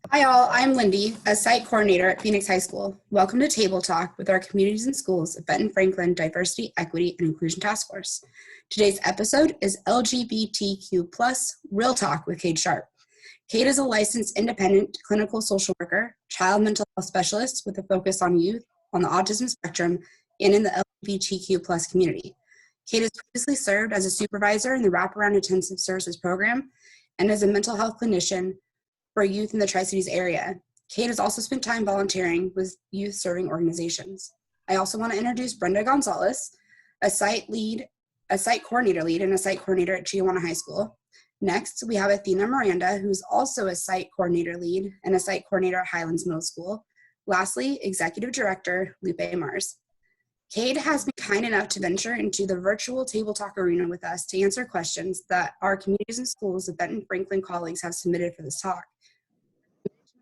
Hi all, I'm Lindy, a site coordinator at Phoenix High School. Welcome to Table Talk with our Communities and Schools of Benton-Franklin Diversity, Equity, and Inclusion Task Force. Today's episode is LGBTQ+ Real Talk with Kade Sharp. Kade is a licensed independent clinical social worker, child mental health specialist with a focus on youth on the autism spectrum and in the LGBTQ+ community. Kade has previously served as a supervisor in the Wraparound Intensive Services Program and as a mental health clinician for youth in the Tri-Cities area. Kade has also spent time volunteering with youth serving organizations. I also want to introduce Brenda Gonzalez, a site coordinator lead and a site coordinator at Chiawana High School. Next, we have Athena Miranda, who's also a site coordinator lead and a site coordinator at Highlands Middle School. Lastly, Executive Director Lupe Mars. Kade has been kind enough to venture into the virtual Table Talk arena with us to answer questions that our communities and schools of Benton-Franklin colleagues have submitted for this talk,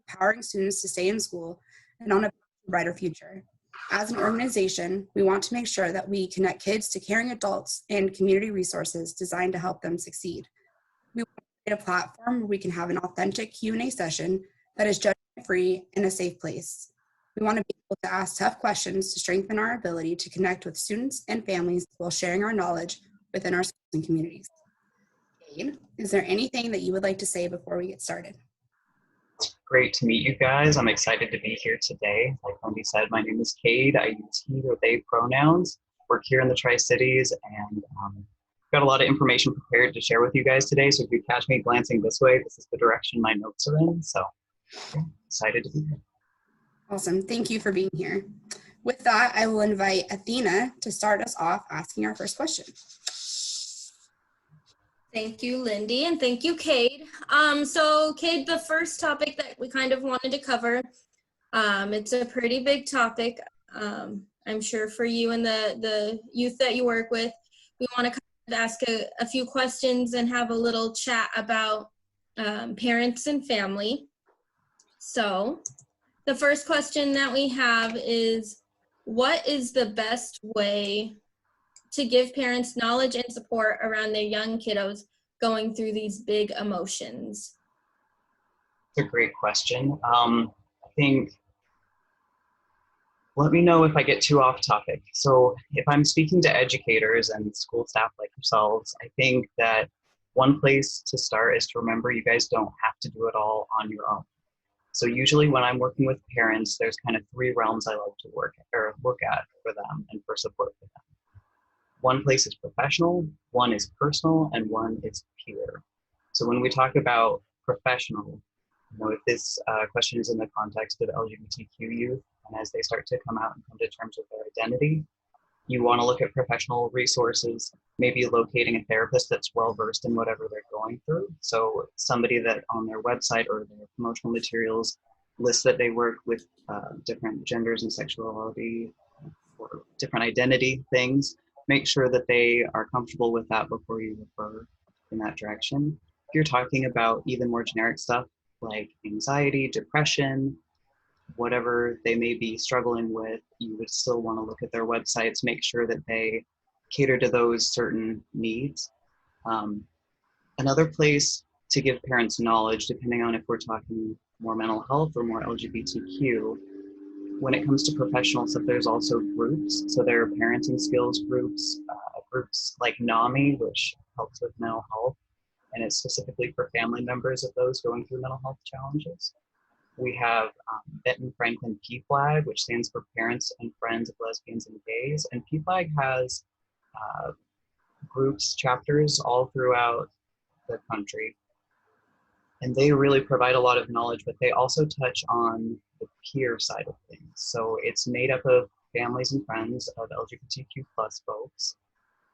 empowering students to stay in school and on a brighter future. As an organization, we want to make sure that we connect kids to caring adults and community resources designed to help them succeed. We want to create a platform where we can have an authentic Q&A session that is judgment-free and a safe place. We want to be able to ask tough questions to strengthen our ability to connect with students and families while sharing our knowledge within our schools and communities. Kade, is there anything that you would like to say before we get started? Great to meet you guys. I'm excited to be here today. Like Wendy said, my name is Kade. I use he or they pronouns. Work here in the Tri-Cities and got a lot of information prepared to share with you guys today. So if you catch me glancing this way, this is the direction my notes are in. So yeah, excited to be here. Awesome. Thank you for being here. With that, I will invite Athena to start us off asking our first question. Thank you, Lindy, and thank you, Kade. So Kade, the first topic that we kind of wanted to cover, it's a pretty big topic, I'm sure for you and the youth that you work with. We want to kind of ask a few questions and have a little chat about parents and family. So the first question that we have is, what is the best way to give parents knowledge and support around their young kiddos going through these big emotions? It's a great question. I think, let me know if I get too off topic. So if I'm speaking to educators and school staff like yourselves, I think that one place to start is to remember you guys don't have to do it all on your own. So usually when I'm working with parents, there's kind of three realms I like to look at for them and for support for them. One place is professional, one is personal, and one is peer. So when we talk about professional, if this question is in the context of LGBTQ youth, and as they start to come out and come to terms with their identity, you want to look at professional resources, maybe locating a therapist that's well-versed in whatever they're going through. So somebody that on their website or their promotional materials lists that they work with different genders and sexuality or different identity things. Make sure that they are comfortable with that before you refer in that direction. If you're talking about even more generic stuff like anxiety, depression, whatever they may be struggling with, you would still want to look at their websites, make sure that they cater to those certain needs. Another place to give parents knowledge, depending on if we're talking more mental health or more LGBTQ, when it comes to professional stuff, there's also groups. So there are parenting skills groups, groups like NAMI, which helps with mental health, and it's specifically for family members of those going through mental health challenges. We have Benton-Franklin PFLAG, which stands for Parents and Friends of Lesbians and Gays, and PFLAG has groups, chapters all throughout the country. And they really provide a lot of knowledge, but they also touch on the peer side of things. So it's made up of families and friends of LGBTQ+ folks,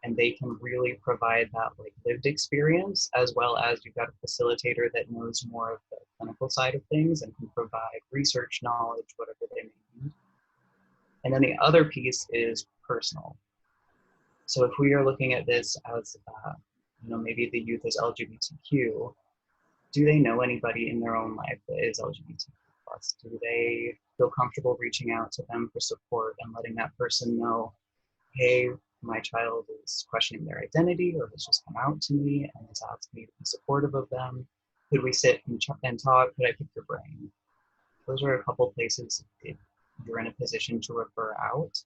and they can really provide that like lived experience, as well as you've got a facilitator that knows more of the clinical side of things and can provide research knowledge, whatever they may need. And then the other piece is personal. So if we are looking at this as, maybe the youth is LGBTQ, do they know anybody in their own life that is LGBTQ+? Do they feel comfortable reaching out to them for support and letting that person know, hey, my child is questioning their identity or has just come out to me and has asked me to be supportive of them? Could we sit and talk? Could I pick your brain? those are a couple places if you're in a position to refer out.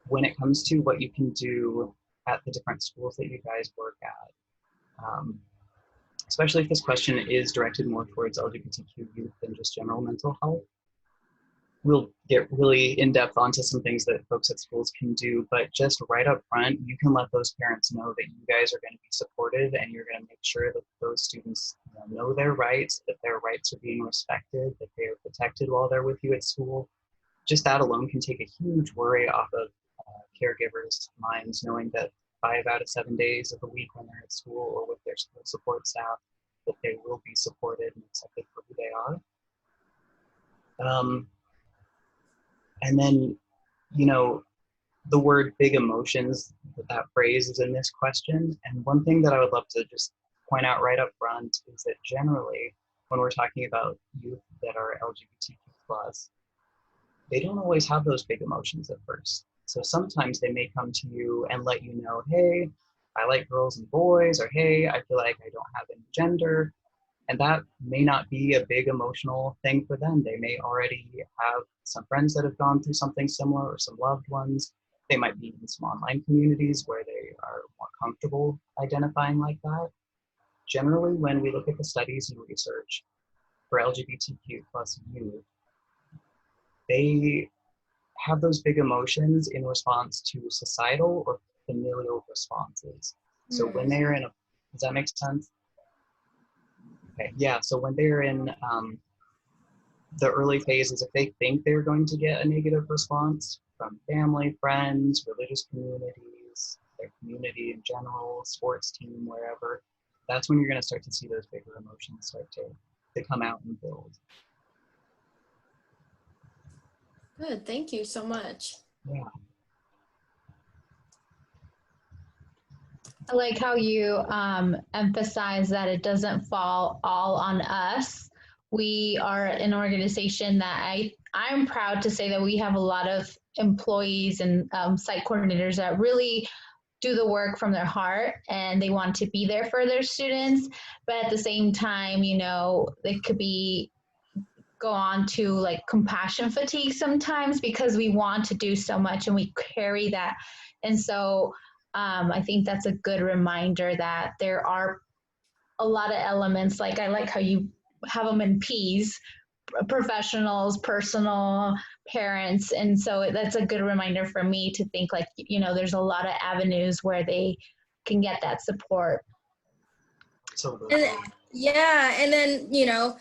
When it comes to what you can do at the different schools that you guys work at, especially if this question is directed more towards LGBTQ youth than just general mental health, we'll get really in depth onto some things that folks at schools can do, but just right up front, you can let those parents know that you guys are going to be supportive and you're going to make sure that those students know their rights, that their rights are being respected, that they are protected while they're with you at school. Just that alone can take a huge worry off of caregivers' minds, knowing that 5 out of 7 days of the week when they're at school or with their school support staff, that they will be supported and accepted for who they are. And then, the word big emotions, that phrase is in this question. And one thing that I would love to just point out right up front is that generally, when we're talking about youth that are LGBTQ+, they don't always have those big emotions at first. So sometimes they may come to you and let you know, hey, I like girls and boys, or hey, I feel like I don't have any gender. And that may not be a big emotional thing for them. They may already have some friends that have gone through something similar or some loved ones. They might be in some online communities where they are more comfortable identifying like that. Generally, when we look at the studies and research for LGBTQ+ youth, they have those big emotions in response to societal or familial responses. So when they're in does that make sense? Okay, yeah, so when they're in the early phases, if they think they're going to get a negative response from family, friends, religious communities, their community in general, sports team, wherever, that's when you're going to start to see those bigger emotions start to come out and build. Good, thank you so much. Yeah. I like how you emphasize that it doesn't fall all on us. We are an organization that I'm proud to say that we have a lot of employees and site coordinators that really do the work from their heart and they want to be there for their students. But at the same time, it could go on to like compassion fatigue sometimes because we want to do so much and we carry that. And so I think that's a good reminder that there are a lot of elements. Like I like how you have them in P's, professionals, personal, parents. And so that's a good reminder for me to think like, there's a lot of avenues where they can get that support. Absolutely. Yeah, and then, you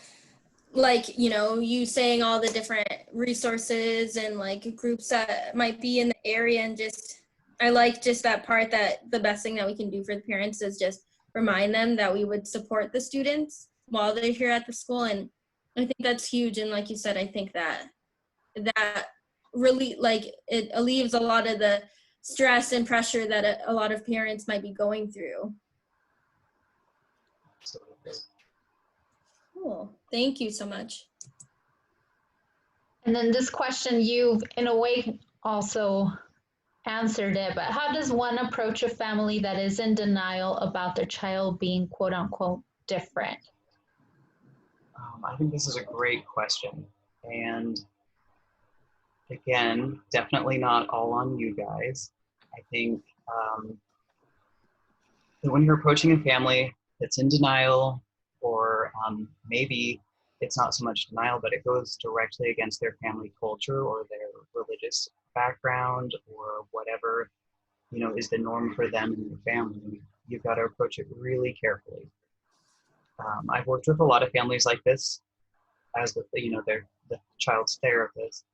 saying all the different resources and like groups that might be in the area, and I like just that part that the best thing that we can do for the parents is just remind them that we would support the students while they're here at the school. And I think that's huge. And like you said, I think that really it alleviates a lot of the stress and pressure that a lot of parents might be going through. Absolutely. Cool. Thank you so much. And then this question, you've in a way also answered it, but how does one approach a family that is in denial about their child being quote unquote different? I think this is a great question. And again, definitely not all on you guys. I think that when you're approaching a family that's in denial, or maybe it's not so much denial, but it goes directly against their family culture or their religious background or whatever, is the norm for them and their family, you've got to approach it really carefully. I've worked with a lot of families like this as the child's therapist.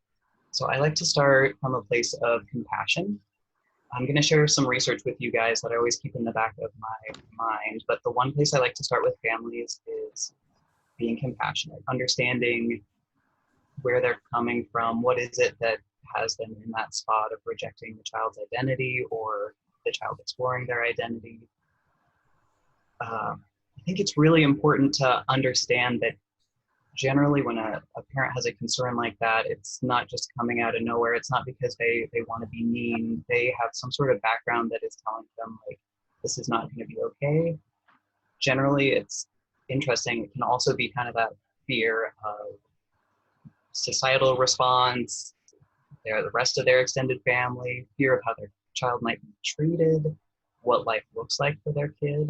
So I like to start from a place of compassion. I'm going to share some research with you guys that I always keep in the back of my mind, but the one place I like to start with families is being compassionate, understanding where they're coming from, what is it that has them in that spot of rejecting the child's identity or the child exploring their identity. I think it's really important to understand that generally when a parent has a concern like that, it's not just coming out of nowhere. It's not because they want to be mean. They have some sort of background that is telling them like, this is not going to be okay. Generally, it's interesting. It can also be kind of that fear of societal response, the rest of their extended family, fear of how their child might be treated, what life looks like for their kid.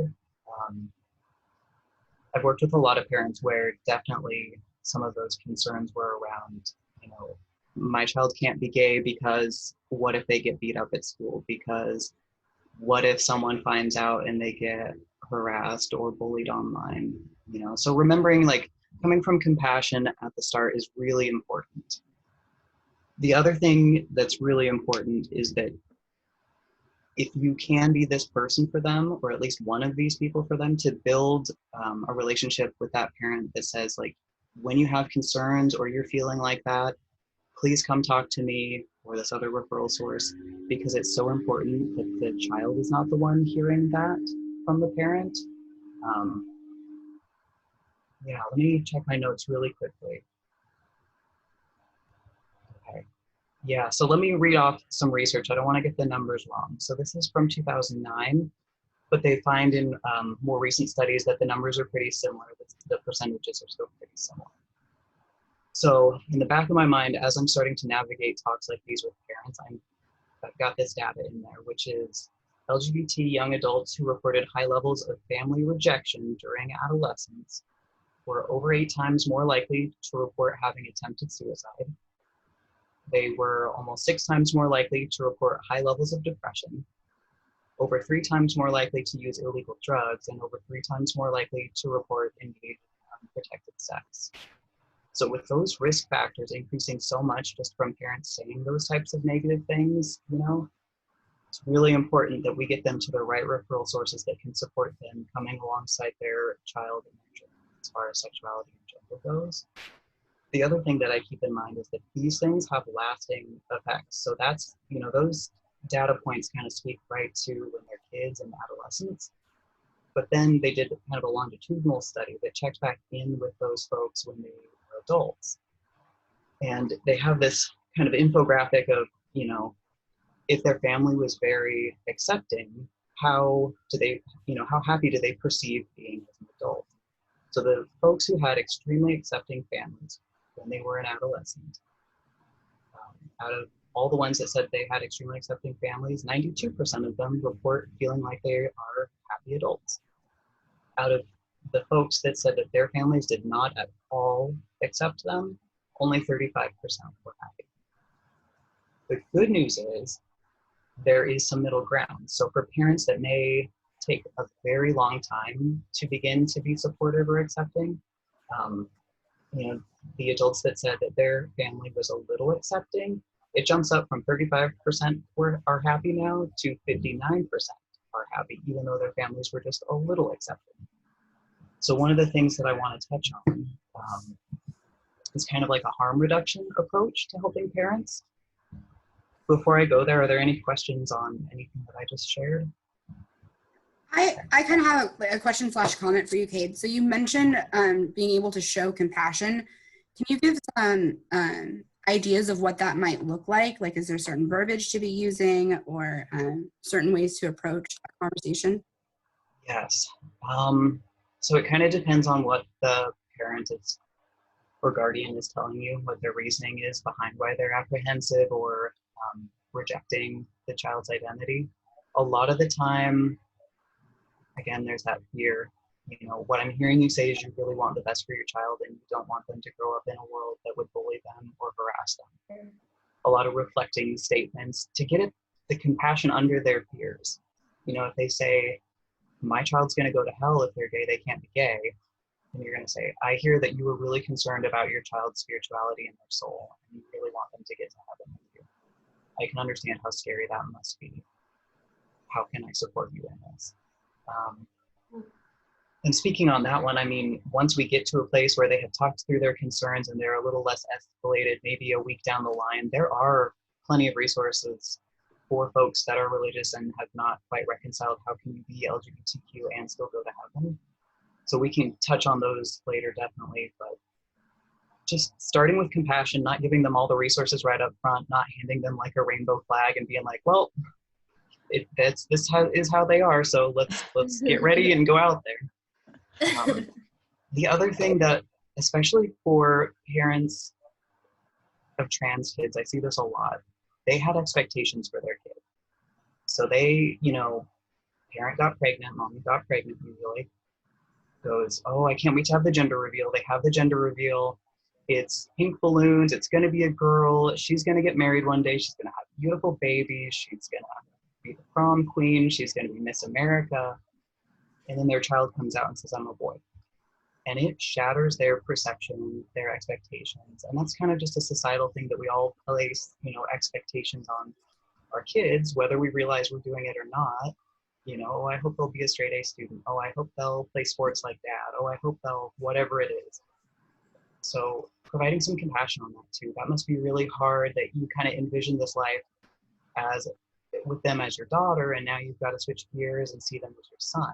I've worked with a lot of parents where definitely some of those concerns were around, my child can't be gay because what if they get beat up at school? Because what if someone finds out and they get harassed or bullied online? So remembering, like, coming from compassion at the start is really important. The other thing that's really important is that if you can be this person for them, or at least one of these people for them, to build a relationship with that parent that says, like, when you have concerns or you're feeling like that, please come talk to me or this other referral source, because it's so important that the child is not the one hearing that from the parent. Let me check my notes really quickly. Okay. Yeah, so let me read off some research. I don't want to get the numbers wrong. So this is from 2009, but they find in more recent studies that the numbers are pretty similar. The percentages are still pretty similar. So in the back of my mind, as I'm starting to navigate talks like these with parents, I've got this data in there, which is LGBT young adults who reported high levels of family rejection during adolescence were over 8 times more likely to report having attempted suicide. They were almost 6 times more likely to report high levels of depression, over 3 times more likely to use illegal drugs, and over 3 times more likely to report engaging in unprotected sex. So with those risk factors increasing so much just from parents saying those types of negative things, it's really important that we get them to the right referral sources that can support them coming alongside their child and their children as far as sexuality and gender goes. The other thing that I keep in mind is that these things have lasting effects. So that's, those data points kind of speak right to when they're kids and adolescents. But then they did kind of a longitudinal study that checked back in with those folks when they were adults. And they have this kind of infographic of, if their family was very accepting, how happy do they perceive being as an adult? So the folks who had extremely accepting families when they were an adolescent, out of all the ones that said they had extremely accepting families, 92% of them report feeling like they are happy adults. Out of the folks that said that their families did not at all accept them, only 35% were happy. The good news is there is some middle ground. So for parents that may take a very long time to begin to be supportive or accepting, the adults that said that their family was a little accepting, it jumps up from 35% are happy now to 59% are happy, even though their families were just a little accepting. So one of the things that I want to touch on is kind of like a harm reduction approach to helping parents. Before I go there, are there any questions on anything that I just shared? I kind of have a question / comment for you, Kade. So you mentioned being able to show compassion. Can you give some ideas of what that might look like? Like, is there certain verbiage to be using or certain ways to approach a conversation? Yes. So it kind of depends on what the parent is or guardian is telling you, what their reasoning is behind why they're apprehensive or rejecting the child's identity. A lot of the time, again, there's that fear. What I'm hearing you say is you really want the best for your child and you don't want them to grow up in a world that would bully them or harass them. A lot of reflecting statements to get at the compassion under their fears. If they say, my child's going to go to hell if they're gay, they can't be gay. And you're going to say, I hear that you were really concerned about your child's spirituality and their soul, and you really want them to get to heaven with you. I can understand how scary that must be. How can I support you in this? And speaking on that one, once we get to a place where they have talked through their concerns and they're a little less escalated, maybe a week down the line, there are plenty of resources for folks that are religious and have not quite reconciled how can you be LGBTQ and still go to heaven. So we can touch on those later, definitely, but just starting with compassion, not giving them all the resources right up front, not handing them like a rainbow flag and being like, well, this is how they are, so let's get ready and go out there. The other thing that especially for parents of trans kids, I see this a lot. They had expectations for their kid. So they, parent got pregnant, mommy got pregnant usually, goes, oh, I can't wait to have the gender reveal. They have the gender reveal. It's pink balloons. It's going to be a girl. She's going to get married one day. She's going to have a beautiful baby. She's going to be the prom queen. She's going to be Miss America. And then their child comes out and says, I'm a boy. And it shatters their perception, their expectations. And that's kind of just a societal thing that we all place, expectations on our kids, whether we realize we're doing it or not. Oh, I hope they'll be a straight A student. Oh, I hope they'll play sports like dad. Oh, I hope they'll, whatever it is. So providing some compassion on that too. That must be really hard, that you kind of envision this life as with them as your daughter, and now you've got to switch gears and see them as your son.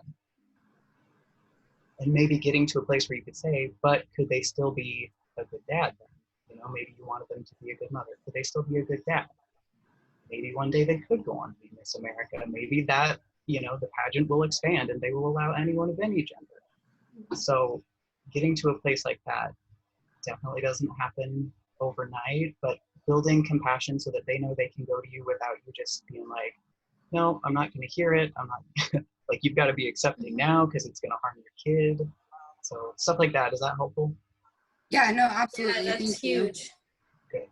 And maybe getting to a place where you could say, but could they still be a good dad then? Maybe you wanted them to be a good mother. Could they still be a good dad? Maybe one day they could go on to be Miss America. Maybe that, the pageant will expand and they will allow anyone of any gender. So getting to a place like that definitely doesn't happen overnight, but building compassion so that they know they can go to you without you just being like, no, I'm not going to hear it. I'm not like, you've got to be accepting now because it's going to harm your kid. So stuff like that. Is that helpful? Yeah, no, absolutely. Yeah, that's huge. Good.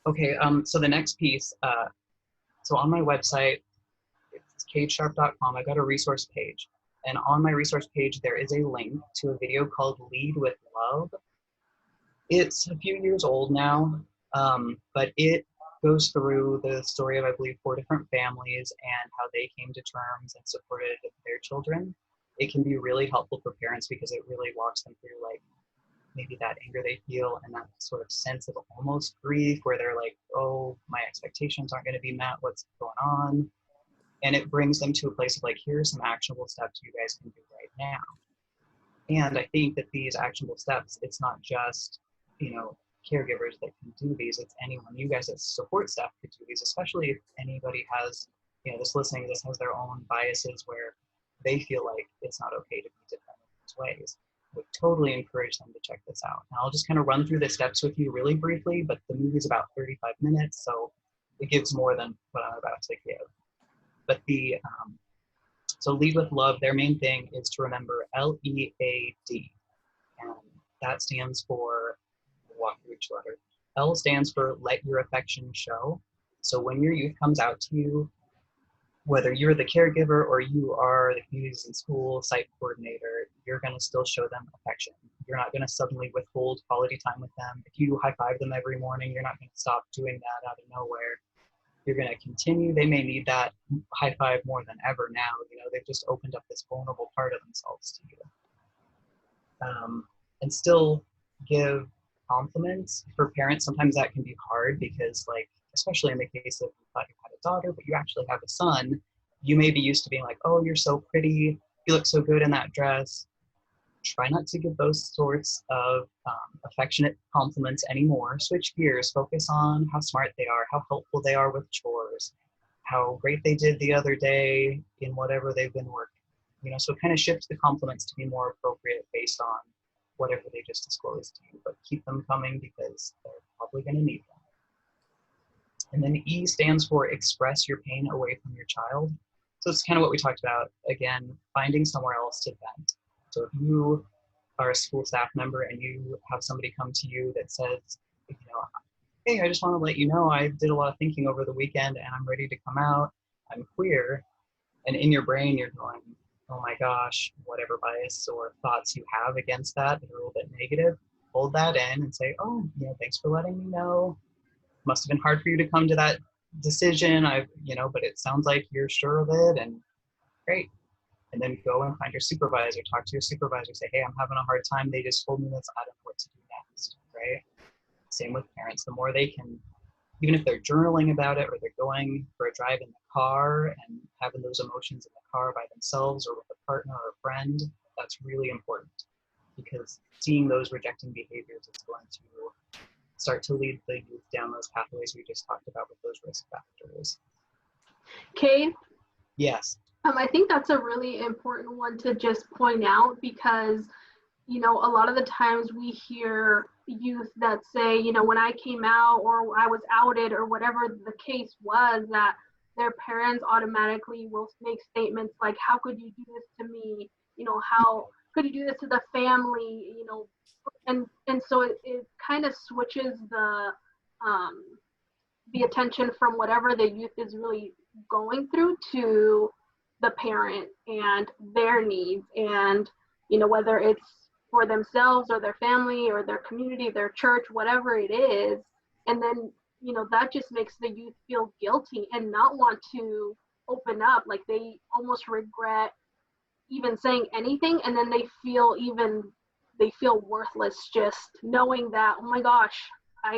Okay, so the next piece, so on my website, it's kadesharp.com, I got a resource page. And on my resource page, there is a link to a video called Lead with Love. It's a few years old now, but it goes through the story of, I believe, 4 different families and how they came to terms and supported their children. It can be really helpful for parents because it really walks them through like maybe that anger they feel and that sort of sense of almost grief where they're like, oh, my expectations aren't going to be met, what's going on? And it brings them to a place of like, here's some actionable steps you guys can do right now. And I think that these actionable steps, it's not just, caregivers that can do these, it's anyone, you guys as support staff could do these, especially if anybody has, this listening, this has their own biases where they feel like it's not okay to be different in these ways. Would totally encourage them to check this out. And I'll just kind of run through the steps with you really briefly, but the movie's about 35 minutes, so it gives more than what I'm about to give. But so Lead with Love, their main thing is to remember LEAD, and that stands for, walk through each letter. L stands for let your affection show. So when your youth comes out to you, whether you're the caregiver or you are the communities and school site coordinator, you're going to still show them affection. You're not going to suddenly withhold quality time with them. If you high five them every morning, you're not going to stop doing that out of nowhere. You're going to continue. They may need that high five more than ever now. They've just opened up this vulnerable part of themselves to you. And still give compliments. For parents, sometimes that can be hard because, like, especially in the case of you thought you had a daughter, but you actually have a son, you may be used to being like, oh, you're so pretty, you look so good in that dress. Try not to give those sorts of affectionate compliments anymore. Switch gears, focus on how smart they are, how helpful they are with chores, how great they did the other day in whatever they've been working. So kind of shift the compliments to be more appropriate based on whatever they just disclosed to you, but keep them coming because they're probably going to need them. And then E stands for express your pain away from your child. So it's kind of what we talked about. Again, finding somewhere else to vent. So if you are a school staff member and you have somebody come to you that says, hey, I just want to let you know I did a lot of thinking over the weekend and I'm ready to come out, I'm queer. And in your brain, you're going, oh my gosh, whatever bias or thoughts you have against that are a little bit negative, hold that in and say, oh, thanks for letting me know. Must have been hard for you to come to that decision. But it sounds like you're sure of it, and great. And then go and find your supervisor, talk to your supervisor, say, hey, I'm having a hard time. They just told me this. I don't know what to do next, right? Same with parents. The more they can, even if they're journaling about it or they're going for a drive in the car and having those emotions in the car by themselves or with a partner or a friend, that's really important because seeing those rejecting behaviors is going to start to lead the youth down those pathways we just talked about with those risk factors. Kade? Yes. I think that's a really important one to just point out because a lot of the times we hear youth that say, when I came out or I was outed or whatever the case was, that their parents automatically will make statements like, how could you do this to me? How could you do this to the family? And so it kind of switches the attention from whatever the youth is really going through to the parent and their needs, and whether it's for themselves or their family or their community, their church, whatever it is. And then that just makes the youth feel guilty and not want to open up, like they almost regret even saying anything, and then they feel worthless just knowing that, oh my gosh,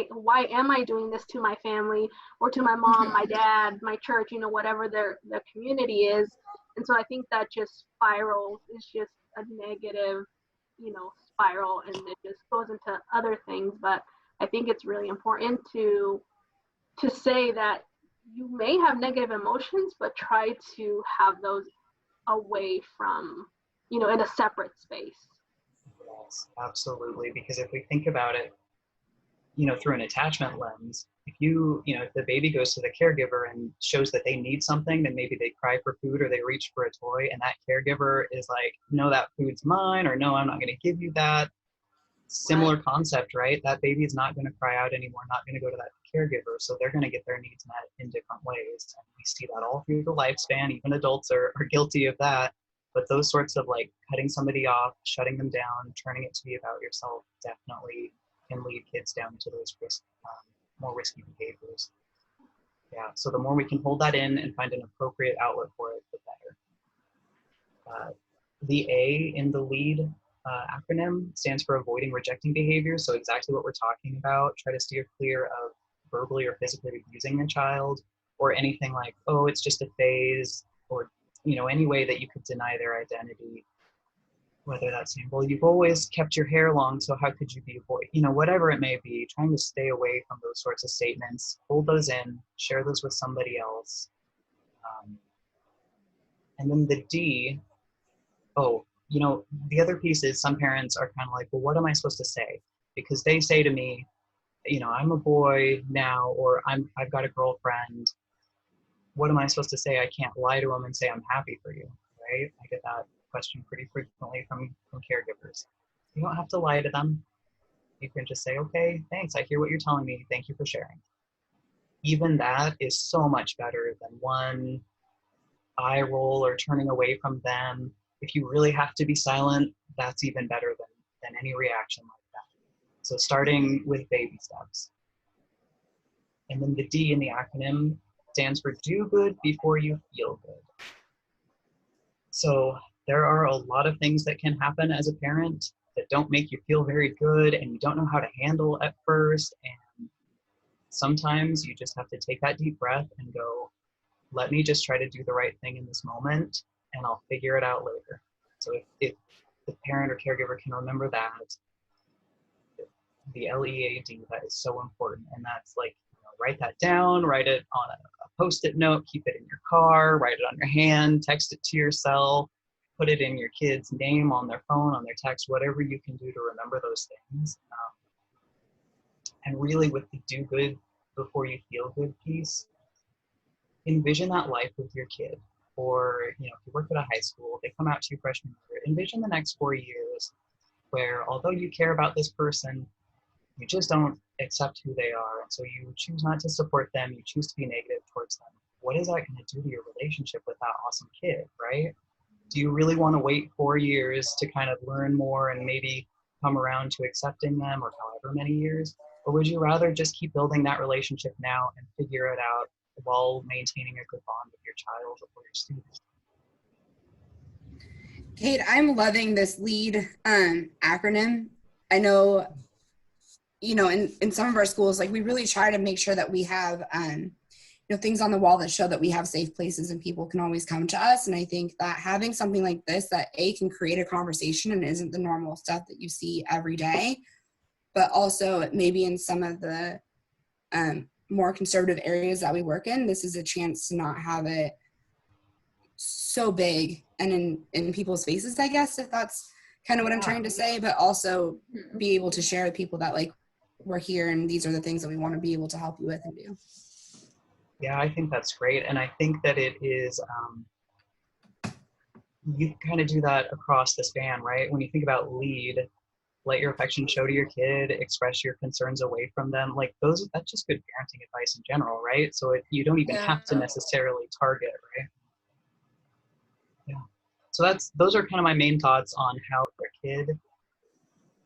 why am I doing this to my family or to my mom, my dad, my church, whatever their community is. And so I think that just spirals, is just a negative, spiral, and it just goes into other things. But I think it's really important to say that you may have negative emotions, but try to have those away from, in a separate space. Yes, absolutely. Because if we think about it, through an attachment lens, if if the baby goes to the caregiver and shows that they need something, then maybe they cry for food or they reach for a toy, and that caregiver is like, no, that food's mine, or no, I'm not going to give you that. Similar concept, right? That baby is not going to cry out anymore, not going to go to that caregiver, so they're going to get their needs met in different ways. And we see that all through the lifespan. Even adults are guilty of that. But those sorts of like cutting somebody off, shutting them down, turning it to be about yourself definitely can lead kids down into those more risky behaviors. Yeah, so the more we can hold that in and find an appropriate outlet for it, the better. The A in the LEAD acronym stands for avoiding rejecting behaviors. So exactly what we're talking about. Try to steer clear of verbally or physically abusing a child, or anything like, oh, it's just a phase, or any way that you could deny their identity. Whether that's saying, well, you've always kept your hair long, so how could you be a boy? Whatever it may be, trying to stay away from those sorts of statements, hold those in, share those with somebody else. And then the D, the other piece is some parents are kind of like, well, what am I supposed to say? Because they say to me, I'm a boy now, or I've got a girlfriend. What am I supposed to say? I can't lie to them and say I'm happy for you, right? I get that question pretty frequently from caregivers. You don't have to lie to them. You can just say, okay, thanks, I hear what you're telling me, thank you for sharing. Even that is so much better than one eye roll or turning away from them. If you really have to be silent, that's even better than any reaction like that. So starting with baby steps. And then the D in the acronym stands for do good before you feel good. So there are a lot of things that can happen as a parent that don't make you feel very good, and you don't know how to handle at first. And sometimes you just have to take that deep breath and go, let me just try to do the right thing in this moment, and I'll figure it out later. So if the parent or caregiver can remember that, the LEAD, that is so important. And that's like, write that down, write it on a Post-it note, keep it in your car, write it on your hand, text it to yourself, put it in your kid's name on their phone, on their text, whatever you can do to remember those things. And really with the do good before you feel good piece, envision that life with your kid. Or, if you work at a high school, they come out to you freshman year, envision the next 4 years where although you care about this person, you just don't accept who they are. And so you choose not to support them, you choose to be negative towards them. What is that going to do to your relationship with that awesome kid, right? Do you really want to wait 4 years to kind of learn more and maybe come around to accepting them, or however many years? Or would you rather just keep building that relationship now and figure it out while maintaining a good bond with your child or your student? Kate, I'm loving this LEAD acronym. I know, in some of our schools, like we really try to make sure that we have, things on the wall that show that we have safe places and people can always come to us. And I think that having something like this that can create a conversation and isn't the normal stuff that you see every day, but also maybe in some of the more conservative areas that we work in, this is a chance to not have it so big and in people's faces, I guess, if that's kind of what I'm trying to say, but also be able to share with people that like we're here and these are the things that we want to be able to help you with and do. Yeah, I think that's great. And I think that it is, you kind of do that across the span, right? When you think about lead, let your affection show to your kid, express your concerns away from them. Like that's just good parenting advice in general, right? So you don't even have to necessarily target, right? Yeah. So those are kind of my main thoughts on how for a kid.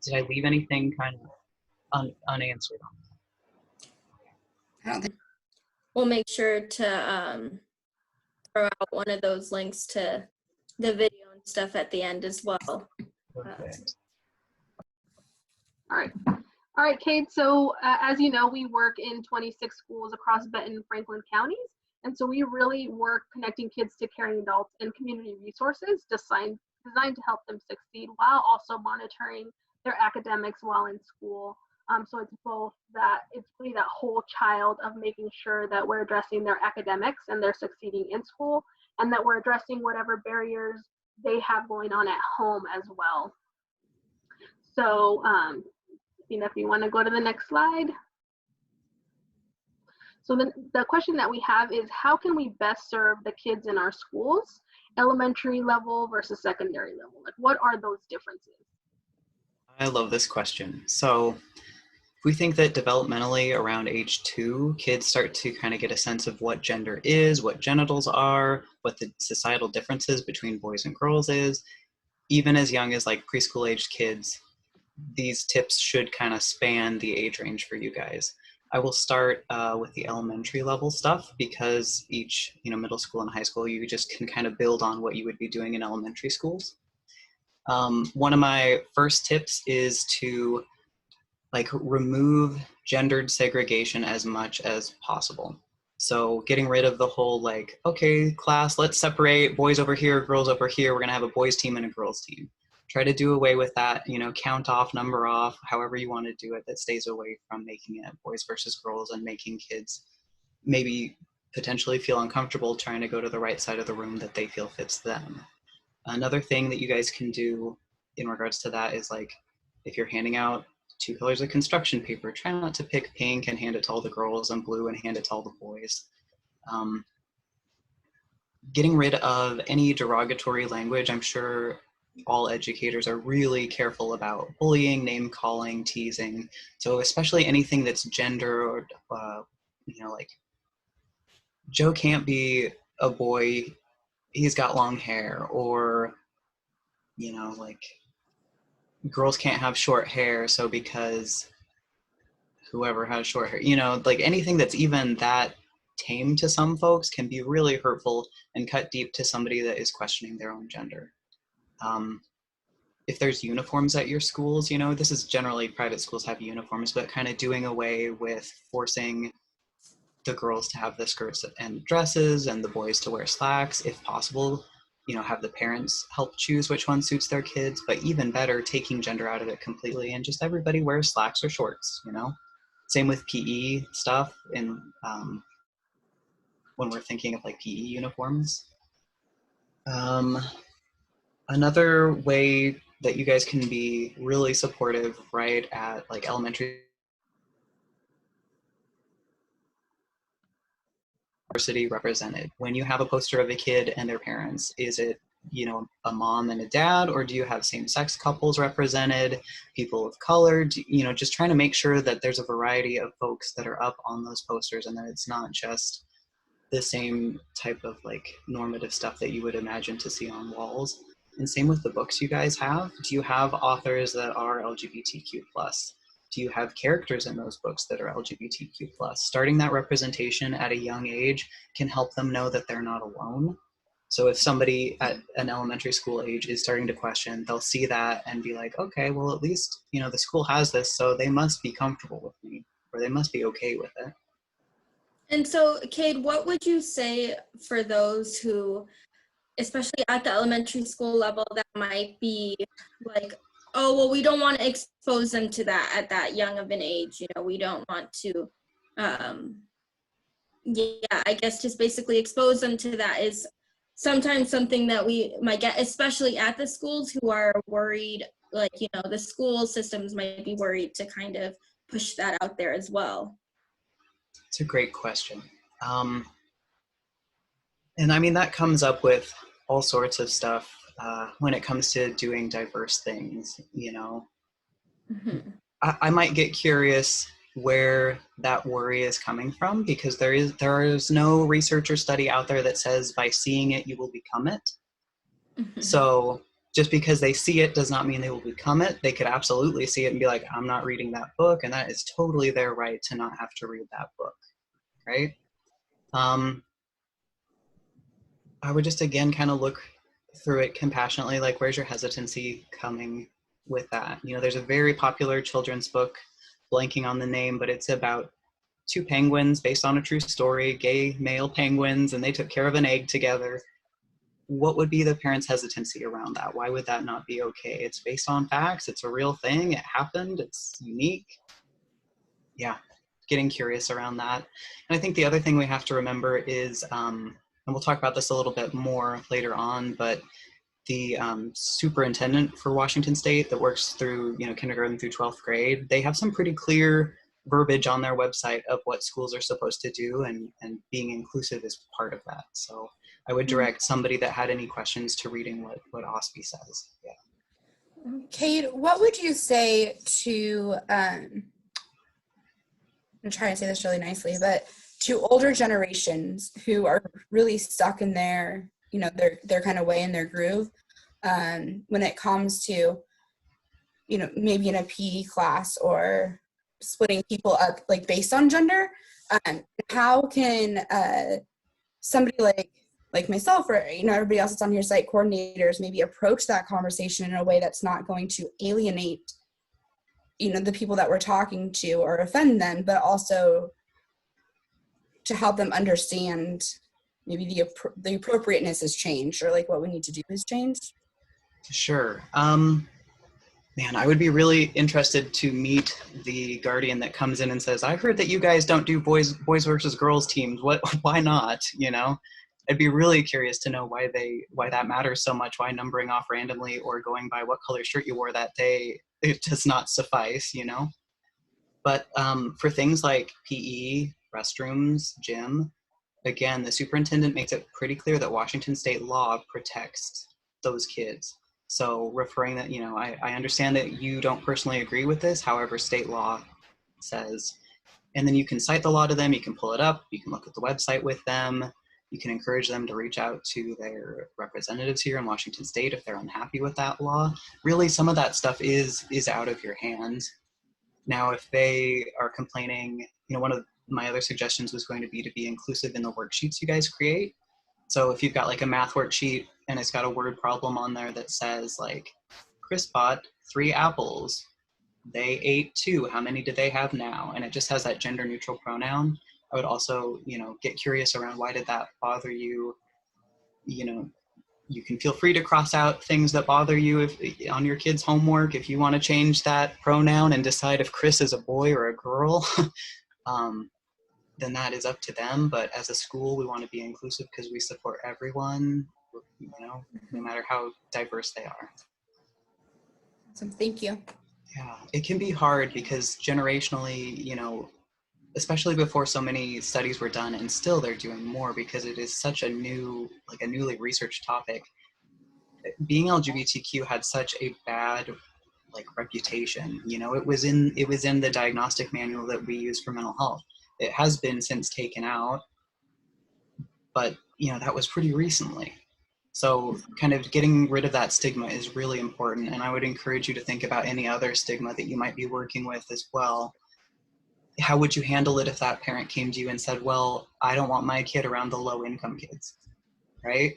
Did I leave anything kind of unanswered on that? I don't think. We'll make sure to throw out one of those links to the video and stuff at the end as well. Perfect. All right, Kate. So as you know, we work in 26 schools across Benton-Franklin counties. And so we really work connecting kids to caring adults and community resources designed to help them succeed while also monitoring their academics while in school. So it's both that, it's really that whole child of making sure that we're addressing their academics and they're succeeding in school, and that we're addressing whatever barriers they have going on at home as well. So if you want to go to the next slide. So the question that we have is, how can we best serve the kids in our schools, elementary level versus secondary level? Like, what are those differences? I love this question. So if we think that developmentally around age 2, kids start to kind of get a sense of what gender is, what genitals are, what the societal differences between boys and girls is, even as young as like preschool aged kids, these tips should kind of span the age range for you guys. I will start with the elementary level stuff, because each, middle school and high school, you just can kind of build on what you would be doing in elementary schools. One of my first tips is to remove gendered segregation as much as possible. So getting rid of the whole okay, class, let's separate boys over here, girls over here. We're gonna have a boys team and a girls team. Try to do away with that, count off, number off, however you want to do it, that stays away from making it boys versus girls and making kids maybe potentially feel uncomfortable trying to go to the right side of the room that they feel fits them. Another thing that you guys can do in regards to that is if you're handing out 2 colors of construction paper, try not to pick pink and hand it to all the girls and blue and hand it to all the boys. Getting rid of any derogatory language. I'm sure all educators are really careful about bullying, name calling, teasing. So especially anything that's gender or, Joe can't be a boy, he's got long hair, or, girls can't have short hair, so because whoever has short hair, anything that's even that tame to some folks can be really hurtful and cut deep to somebody that is questioning their own gender. If there's uniforms at your schools, this is generally private schools have uniforms, but kind of doing away with forcing the girls to have the skirts and dresses and the boys to wear slacks, if possible. Have the parents help choose which one suits their kids, but even better, taking gender out of it completely and just everybody wears slacks or shorts, Same with PE stuff, and when we're thinking of PE uniforms. Another way that you guys can be really supportive, right, at elementary diversity represented. When you have a poster of a kid and their parents, is it, a mom and a dad, or do you have same-sex couples represented, people of color, just trying to make sure that there's a variety of folks that are up on those posters and that it's not just the same type of normative stuff that you would imagine to see on walls. And same with the books you guys have. Do you have authors that are LGBTQ+? Do you have characters in those books that are LGBTQ+? Starting that representation at a young age can help them know that they're not alone. So if somebody at an elementary school age is starting to question, they'll see that and be like, okay, well, at least, the school has this, so they must be comfortable with me, or they must be okay with it. And so, Kade, what would you say for those who, especially at the elementary school level, that might be oh, well, we don't want to expose them to that at that young of an age. We don't want to, I guess just basically expose them to that. Is sometimes something that we might get, especially at the schools who are worried, like, you know, the school systems might be worried to kind of push that out there as well? It's a great question. And I mean, that comes up with all sorts of stuff when it comes to doing diverse things, you know. Mm-hmm. I might get curious where that worry is coming from, because there is no research or study out there that says by seeing it, you will become it. Mm-hmm. So just because they see it does not mean they will become it. They could absolutely see it and be like, I'm not reading that book. And that is totally their right to not have to read that book, right? I would just, again, kind of look through it compassionately, like, where's your hesitancy coming with that? You know, there's a very popular children's book, blanking on the name, but it's about two penguins based on a true story, gay male penguins, and they took care of an egg together. What would be the parents' hesitancy around that? Why would that not be okay? It's based on facts. It's a real thing. It happened. It's unique. Yeah, getting curious around that. And I think the other thing we have to remember is, and we'll talk about this a little bit more later on, but the superintendent for Washington State that works through, you know, kindergarten through 12th grade, they have some pretty clear verbiage on their website of what schools are supposed to do, and being inclusive is part of that. So I would direct somebody that had any questions to reading what OSPI says. Yeah. Kade, what would you say to, I'm trying to say this really nicely, but to older generations who are really stuck in their, you know, their kind of way in their groove, when it comes to, you know, maybe in a PE class or splitting people up like based on gender, how can somebody like myself, or, you know, everybody else that's on here, site coordinators, maybe approach that conversation in a way that's not going to alienate, you know, the people that we're talking to or offend them, but also to help them understand maybe the appropriateness has changed, or like what we need to do has changed? Sure. Man, I would be really interested to meet the guardian that comes in and says, I heard that you guys don't do boys versus girls teams. Why not? You know, I'd be really curious to know why that matters so much, why numbering off randomly or going by what color shirt you wore that day, it does not suffice, you know? But for things like PE, restrooms, gym, again, the superintendent makes it pretty clear that Washington state law protects those kids. So referring that, you know, I understand that you don't personally agree with this, however, state law says, and then you can cite the law to them, you can pull it up, you can look at the website with them, you can encourage them to reach out to their representatives here in Washington state if they're unhappy with that law. Really, some of that stuff is out of your hands. Now, if they are complaining, you know, one of my other suggestions was going to be inclusive in the worksheets you guys create. So if you've got like a math worksheet and it's got a word problem on there that says like, Chris bought 3 apples, they ate 2, how many did they have now? And it just has that gender neutral pronoun. I would also, you know, get curious around why did that bother you? You know, you can feel free to cross out things that bother you if on your kid's homework, if you want to change that pronoun and decide if Chris is a boy or a girl. Then that is up to them. But as a school, we want to be inclusive because we support everyone, you know, no matter how diverse they are. Awesome. Thank you. Yeah, it can be hard because generationally, you know, especially before so many studies were done, and still they're doing more because it is such a newly researched topic. Being LGBTQ had such a bad reputation. You know, it was in the diagnostic manual that we use for mental health. It has been since taken out, but you know, that was pretty recently. So kind of getting rid of that stigma is really important, and I would encourage you to think about any other stigma that you might be working with as well. How would you handle it if that parent came to you and said, well, I don't want my kid around the low income kids, right?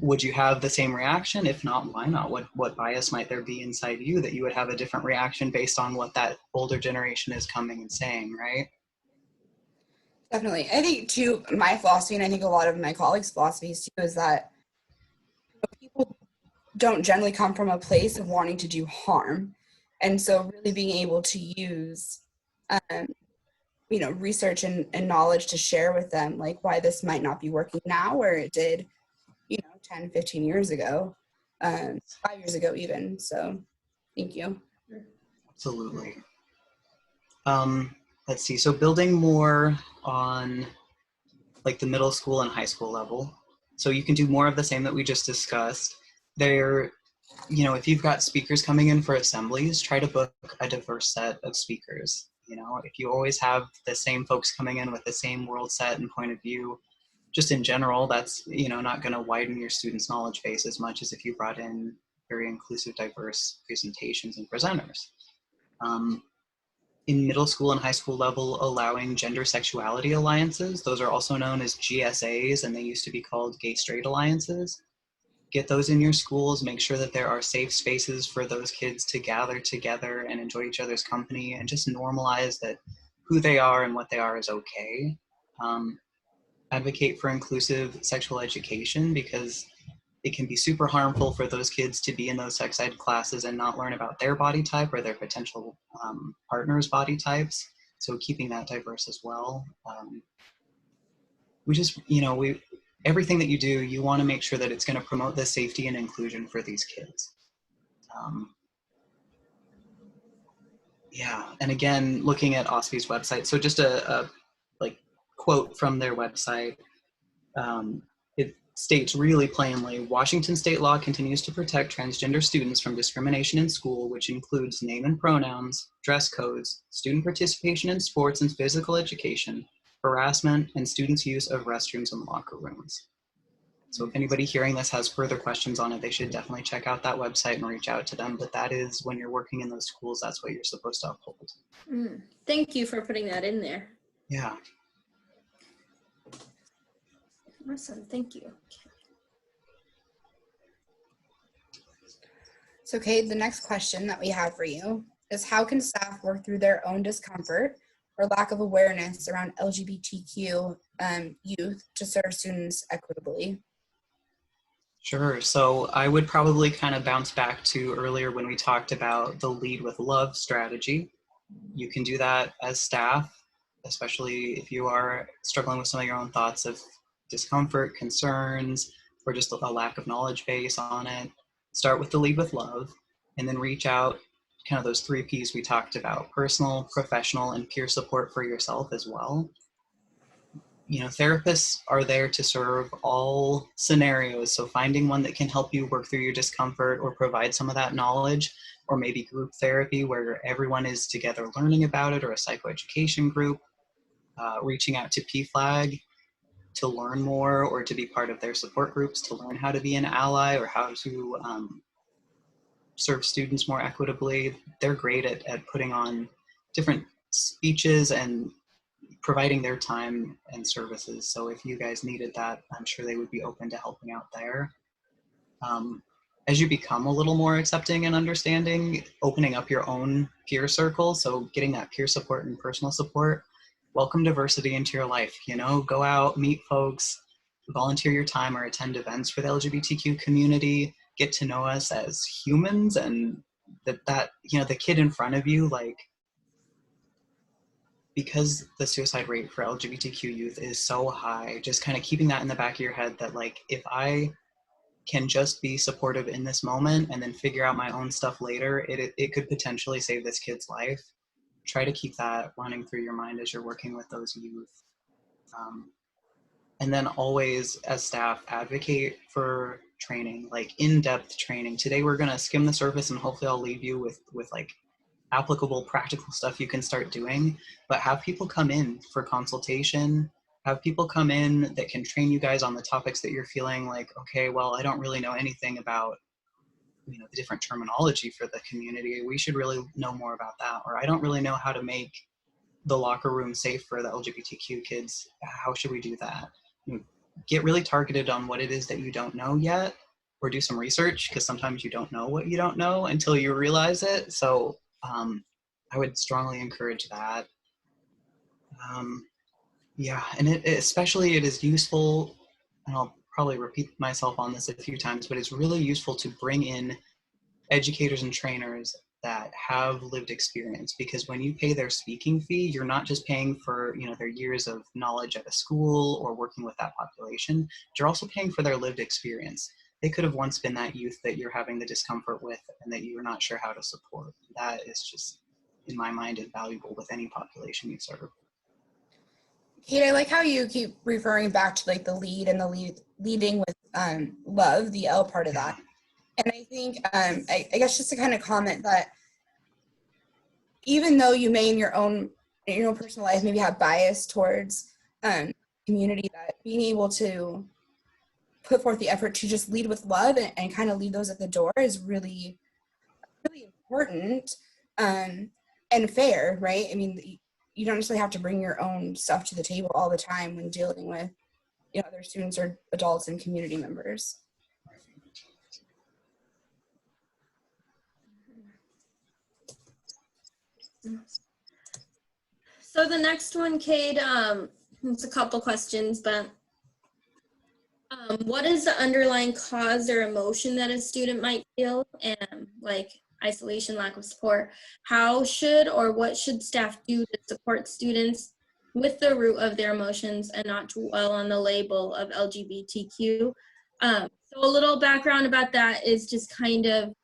Would you have the same reaction? If not, why not? What bias might there be inside you that you would have a different reaction based on what that older generation is coming and saying, right? Definitely. I think too, my philosophy, and I think a lot of my colleagues' philosophies too, is that people don't generally come from a place of wanting to do harm. And so really being able to use, you know, research and knowledge to share with them, like why this might not be working now, where it did, 10, 15 years ago, 5 years ago even. So thank you. Absolutely. Let's see. So building more on like the middle school and high school level. So you can do more of the same that we just discussed. There, if you've got speakers coming in for assemblies, try to book a diverse set of speakers. If you always have the same folks coming in with the same world set and point of view, just in general, that's, not going to widen your students' knowledge base as much as if you brought in very inclusive, diverse presentations and presenters. In middle school and high school level, allowing gender sexuality alliances. Those are also known as GSAs, and they used to be called gay-straight alliances. Get those in your schools. Make sure that there are safe spaces for those kids to gather together and enjoy each other's company, and just normalize that who they are and what they are is okay. Advocate for inclusive sexual education, because it can be super harmful for those kids to be in those sex ed classes and not learn about their body type or their potential partner's body types. So keeping that diverse as well. Everything that you do, you want to make sure that it's going to promote the safety and inclusion for these kids. And again, looking at OSFI's website. So just a quote from their website. It states really plainly, Washington state law continues to protect transgender students from discrimination in school, which includes name and pronouns, dress codes, student participation in sports and physical education, harassment, and students' use of restrooms and locker rooms. So if anybody hearing this has further questions on it, they should definitely check out that website and reach out to them. But that is, when you're working in those schools, that's what you're supposed to uphold. Thank you for putting that in there. Yeah. Awesome, thank you. So Kade, the next question that we have for you is, how can staff work through their own discomfort or lack of awareness around LGBTQ youth to serve students equitably? Sure. So I would probably kind of bounce back to earlier when we talked about the lead with love strategy. You can do that as staff, especially if you are struggling with some of your own thoughts of discomfort, concerns, or just a lack of knowledge base on it. Start with the lead with love, and then reach out, kind of those 3 Ps we talked about: personal, professional, and peer support for yourself as well. Therapists are there to serve all scenarios. So finding one that can help you work through your discomfort or provide some of that knowledge, or maybe group therapy where everyone is together learning about it, or a psychoeducation group. Reaching out to PFLAG to learn more, or to be part of their support groups to learn how to be an ally or how to serve students more equitably. They're great at putting on different speeches and providing their time and services. So if you guys needed that, I'm sure they would be open to helping out there. As you become a little more accepting and understanding, opening up your own peer circle, so getting that peer support and personal support. Welcome diversity into your life. Go out, meet folks, volunteer your time, or attend events for the LGBTQ community. Get to know us as humans, and that the kid in front of you, because the suicide rate for LGBTQ youth is so high, just kind of keeping that in the back of your head that if I can just be supportive in this moment and then figure out my own stuff later, it could potentially save this kid's life. Try to keep that running through your mind as you're working with those youth. And then always, as staff, advocate for training, in-depth training. Today we're going to skim the surface, and hopefully I'll leave you with applicable, practical stuff you can start doing. But have people come in for consultation. Have people come in that can train you guys on the topics that you're feeling okay, well, I don't really know anything about the different terminology for the community. We should really know more about that. Or I don't really know how to make the locker room safe for the LGBTQ kids. How should we do that? Get really targeted on what it is that you don't know yet, or do some research, because sometimes you don't know what you don't know until you realize it. So I would strongly encourage that. And especially it is useful, and I'll probably repeat myself on this a few times, but it's really useful to bring in educators and trainers that have lived experience, because when you pay their speaking fee, you're not just paying for, you know, their years of knowledge at a school or working with that population, you're also paying for their lived experience. They could have once been that youth that you're having the discomfort with and that you're not sure how to support. That is just, in my mind, invaluable with any population you serve. Kate, I like how you keep referring back to like the lead and leading with love, the L part of that. And I think, I guess just to kind of comment that even though you may in your own personal life maybe have bias towards community, that being able to put forth the effort to just lead with love and kind of leave those at the door is really, really important and fair, right? I mean, you don't necessarily have to bring your own stuff to the table all the time when dealing with, you know, other students or adults and community members. So the next one, Kate, it's a couple questions, but what is the underlying cause or emotion that a student might feel, and like isolation, lack of support? How should or what should staff do to support students with the root of their emotions and not dwell on the label of LGBTQ? So a little background about that is just kind of,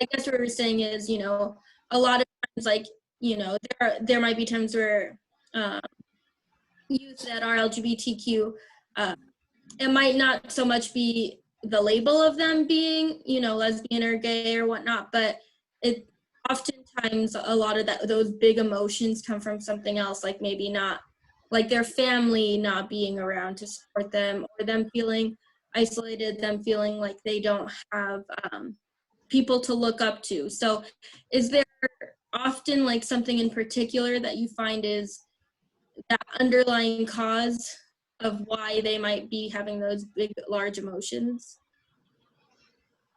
I guess what we're saying is, you know, a lot of times, like, you know, there might be times where youth that are LGBTQ, it might not so much be the label of them being, you know, lesbian or gay or whatnot, but it oftentimes a lot of those big emotions come from something else, like maybe not, like their family not being around to support them, or them feeling isolated, them feeling like they don't have people to look up to. So is there often like something in particular that you find is that underlying cause of why they might be having those big, large emotions?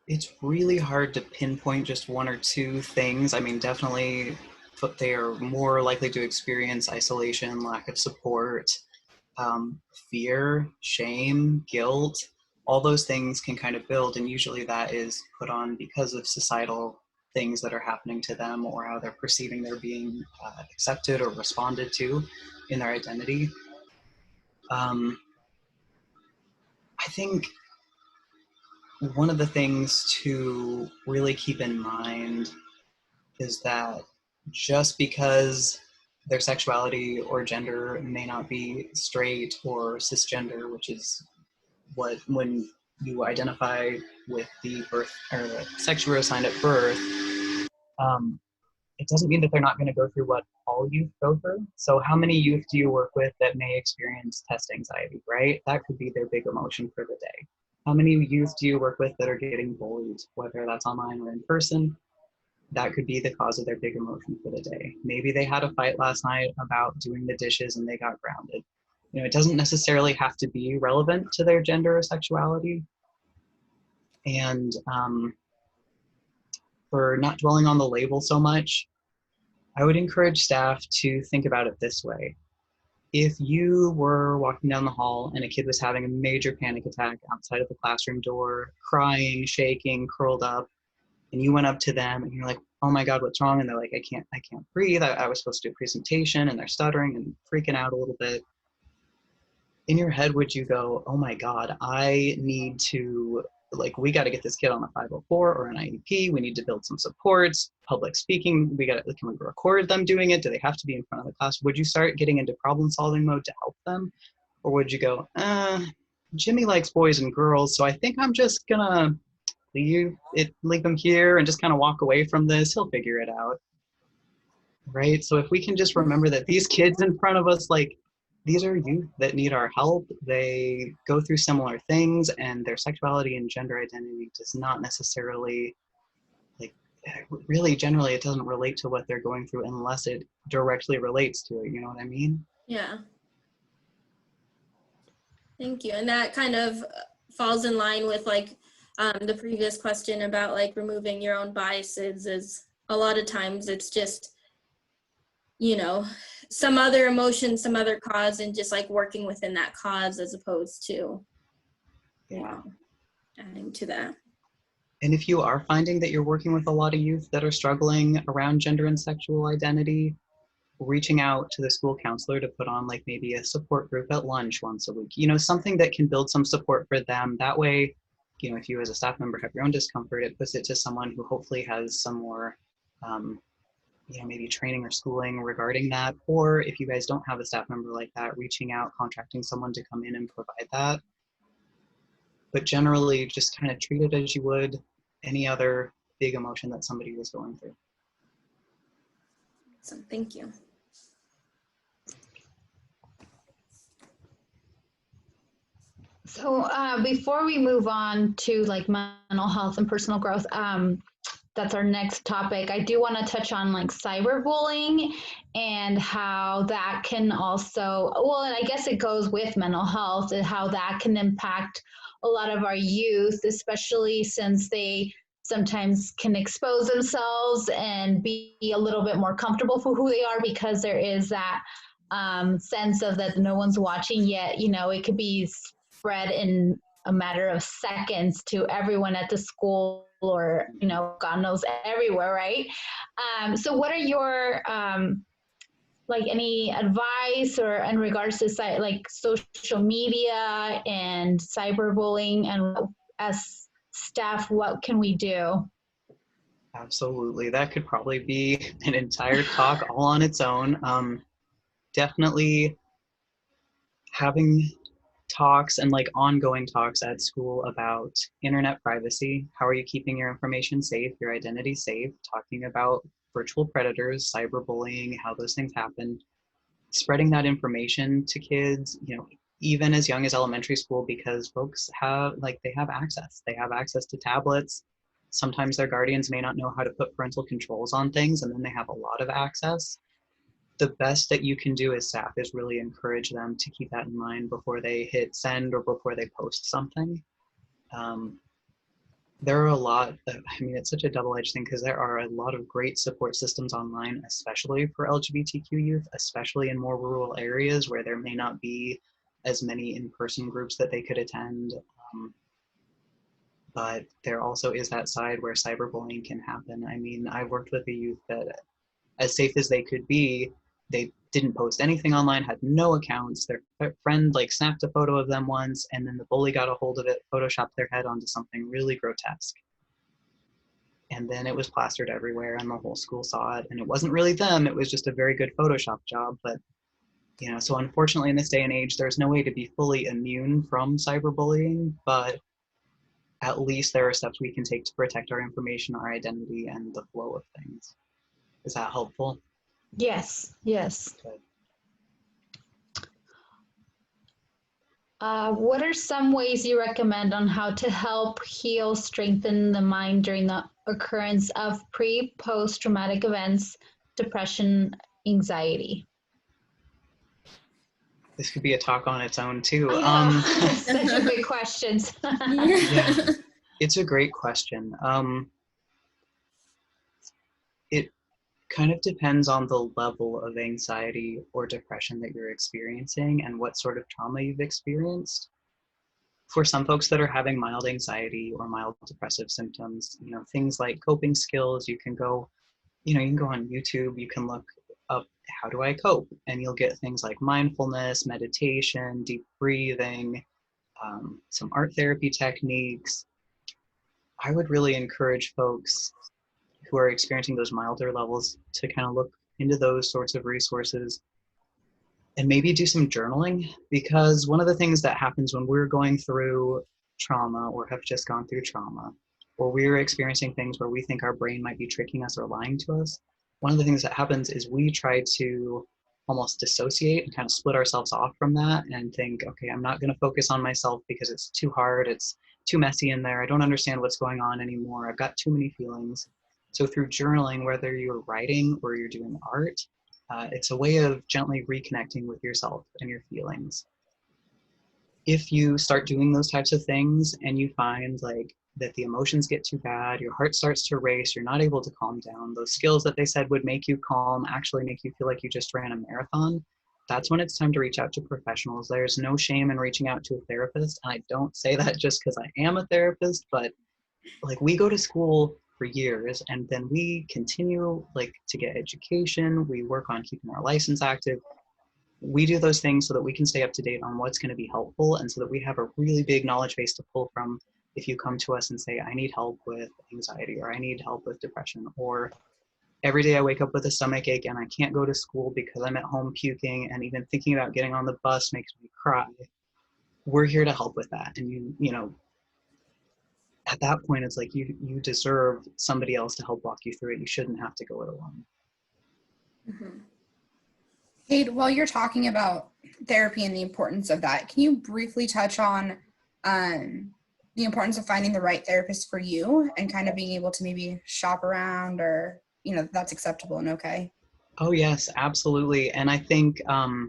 It's really hard to pinpoint just one or two things. I mean, definitely they are more likely to experience isolation, lack of support, fear, shame, guilt. All those things can kind of build, and usually that is put on because of societal things that are happening to them, or how they're perceiving they're being accepted or responded to in their identity. I think one of the things to really keep in mind is that just because their sexuality or gender may not be straight or cisgender, which is what, when you identify with the birth or the sex you were assigned at birth, it doesn't mean that they're not going to go through what all youth go through. So how many youth do you work with that may experience test anxiety, right? That could be their big emotion for the day. How many youth do you work with that are getting bullied, whether that's online or in person? That could be the cause of their big emotion for the day. Maybe they had a fight last night about doing the dishes and they got grounded. You know, it doesn't necessarily have to be relevant to their gender or sexuality. And for not dwelling on the label so much, I would encourage staff to think about it this way. If you were walking down the hall and a kid was having a major panic attack outside of the classroom door, crying, shaking, curled up, and you went up to them and you're like, oh my God, what's wrong? And they're like, I can't breathe. I was supposed to do a presentation, and they're stuttering and freaking out a little bit. In your head, would you go, oh my God, I need to, like, we got to get this kid on a 504 or an IEP. We need to build some supports, public speaking. Can we record them doing it? Do they have to be in front of the class? Would you start getting into problem solving mode to help them? Or would you go, Jimmy likes boys and girls, so I think I'm just gonna leave them here and just kind of walk away from this. He'll figure it out. Right? So if we can just remember that these kids in front of us, like, these are youth that need our help. They go through similar things, and their sexuality and gender identity does not necessarily, like, really generally it doesn't relate to what they're going through unless it directly relates to it. You know what I mean? Yeah. Thank you. And that kind of falls in line with like the previous question about like removing your own biases. Is a lot of times it's just, you know, some other emotion, some other cause, and just like working within that cause as opposed to, you know, adding to that. And if you are finding that you're working with a lot of youth that are struggling around gender and sexual identity, reaching out to the school counselor to put on like maybe a support group at lunch once a week, something that can build some support for them. That way, if you as a staff member have your own discomfort, it puts it to someone who hopefully has some more, maybe training or schooling regarding that. Or if you guys don't have a staff member like that, reaching out, contracting someone to come in and provide that. But generally, just kind of treat it as you would any other big emotion that somebody was going through. So thank you. So before we move on to like mental health and personal growth, that's our next topic. I do want to touch on like cyberbullying and how that can also, and I guess it goes with mental health and how that can impact a lot of our youth, especially since they sometimes can expose themselves and be a little bit more comfortable for who they are because there is that sense of that no one's watching yet. It could be spread in a matter of seconds to everyone at the school or, God knows everywhere, right? So what are your, like any advice or in regards to like social media and cyberbullying, and as staff, what can we do? Absolutely. That could probably be an entire talk all on its own. Definitely having talks and like ongoing talks at school about internet privacy. How are you keeping your information safe, your identity safe? Talking about virtual predators, cyberbullying, how those things happen. Spreading that information to kids, even as young as elementary school, because folks they have access. They have access to tablets. Sometimes their guardians may not know how to put parental controls on things, and then they have a lot of access. The best that you can do as staff is really encourage them to keep that in mind before they hit send or before they post something. There are a lot of, it's such a double-edged thing because there are a lot of great support systems online, especially for LGBTQ youth, especially in more rural areas where there may not be as many in-person groups that they could attend. But there also is that side where cyberbullying can happen. I worked with a youth that, as safe as they could be, they didn't post anything online, had no accounts. Their friend snapped a photo of them once, and then the bully got a hold of it, photoshopped their head onto something really grotesque. And then it was plastered everywhere and the whole school saw it. And it wasn't really them, it was just a very good Photoshop job. But, so unfortunately in this day and age, there's no way to be fully immune from cyberbullying, but at least there are steps we can take to protect our information, our identity, and the flow of things. Is that helpful? Yes. Good. What are some ways you recommend on how to help heal, strengthen the mind during the occurrence of pre-post traumatic events, depression, anxiety? This could be a talk on its own too. Such a big question. Yeah, it's a great question. It kind of depends on the level of anxiety or depression that you're experiencing and what sort of trauma you've experienced. For some folks that are having mild anxiety or mild depressive symptoms, things like coping skills, you can go on YouTube, you can look up how do I cope, and you'll get things like mindfulness, meditation, deep breathing, some art therapy techniques. I would really encourage folks who are experiencing those milder levels to kind of look into those sorts of resources and maybe do some journaling, because one of the things that happens when we're going through trauma or have just gone through trauma, or we're experiencing things where we think our brain might be tricking us or lying to us, one of the things that happens is we try to almost dissociate and kind of split ourselves off from that and think, okay, I'm not going to focus on myself because it's too hard, it's too messy in there, I don't understand what's going on anymore, I've got too many feelings. So through journaling, whether you're writing or you're doing art, it's a way of gently reconnecting with yourself and your feelings. If you start doing those types of things and you find that the emotions get too bad, your heart starts to race, you're not able to calm down, those skills that they said would make you calm actually make you feel like you just ran a marathon, that's when it's time to reach out to professionals. There's no shame in reaching out to a therapist. And I don't say that just because I am a therapist, but like we go to school for years and then we continue like to get education. We work on keeping our license active. We do those things so that we can stay up to date on what's going to be helpful and so that we have a really big knowledge base to pull from if you come to us and say, I need help with anxiety or I need help with depression, or every day I wake up with a stomach ache and I can't go to school because I'm at home puking and even thinking about getting on the bus makes me cry. We're here to help with that. And you know, at that point, it's like you deserve somebody else to help walk you through it. You shouldn't have to go it alone. Mm-hmm. Kade, while you're talking about therapy and the importance of that, can you briefly touch on the importance of finding the right therapist for you and kind of being able to maybe shop around or, you know, that's acceptable and okay? Oh, yes, absolutely. And I think I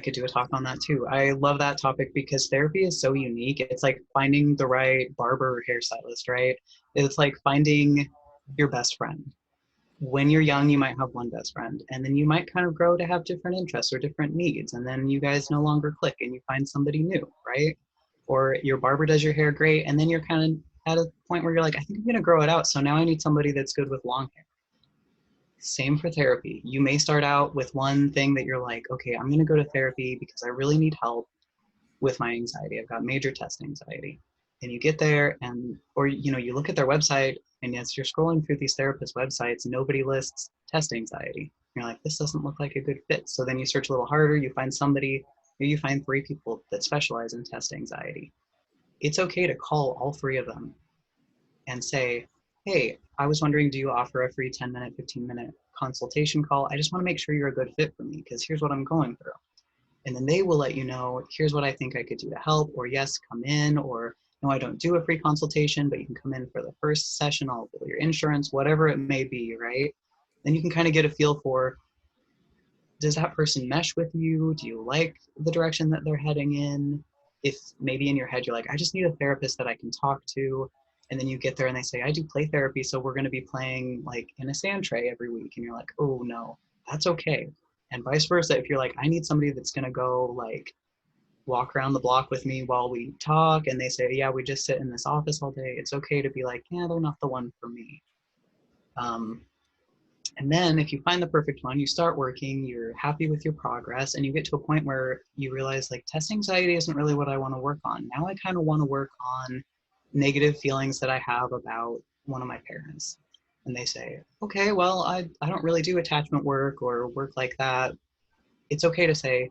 could do a talk on that too. I love that topic because therapy is so unique. It's like finding the right barber or hairstylist, right? It's like finding your best friend. When you're young, you might have one best friend, and then you might kind of grow to have different interests or different needs, and then you guys no longer click and you find somebody new, right? Or your barber does your hair great, and then you're kind of at a point where you're like, I think I'm going to grow it out, so now I need somebody that's good with long hair. Same for therapy. You may start out with one thing that you're like, okay, I'm going to go to therapy because I really need help with my anxiety. I've got major test anxiety. And you get there and, or, you know, you look at their website and as you're scrolling through these therapist websites, nobody lists test anxiety. You're like, this doesn't look like a good fit. So then you search a little harder, you find somebody, or you find 3 people that specialize in test anxiety. It's okay to call all 3 of them and say, hey, I was wondering, do you offer a free 10-minute, 15-minute consultation call? I just want to make sure you're a good fit for me because here's what I'm going through. And then they will let you know, here's what I think I could do to help, or yes, come in, or no, I don't do a free consultation, but you can come in for the first session, I'll bill your insurance, whatever it may be, right? Then you can kind of get a feel for, does that person mesh with you? Do you like the direction that they're heading in? If maybe in your head you're like, I just need a therapist that I can talk to, and then you get there and they say, I do play therapy, so we're going to be playing like in a sand tray every week, and you're like, oh no, that's okay. And vice versa, if you're like, I need somebody that's going to go like walk around the block with me while we talk, and they say, yeah, we just sit in this office all day, it's okay to be like, yeah, they're not the one for me. And then if you find the perfect one, you start working, you're happy with your progress, and you get to a point where you realize like test anxiety isn't really what I want to work on. Now I kind of want to work on negative feelings that I have about one of my parents. And they say, okay, well, I don't really do attachment work or work like that. It's okay to say,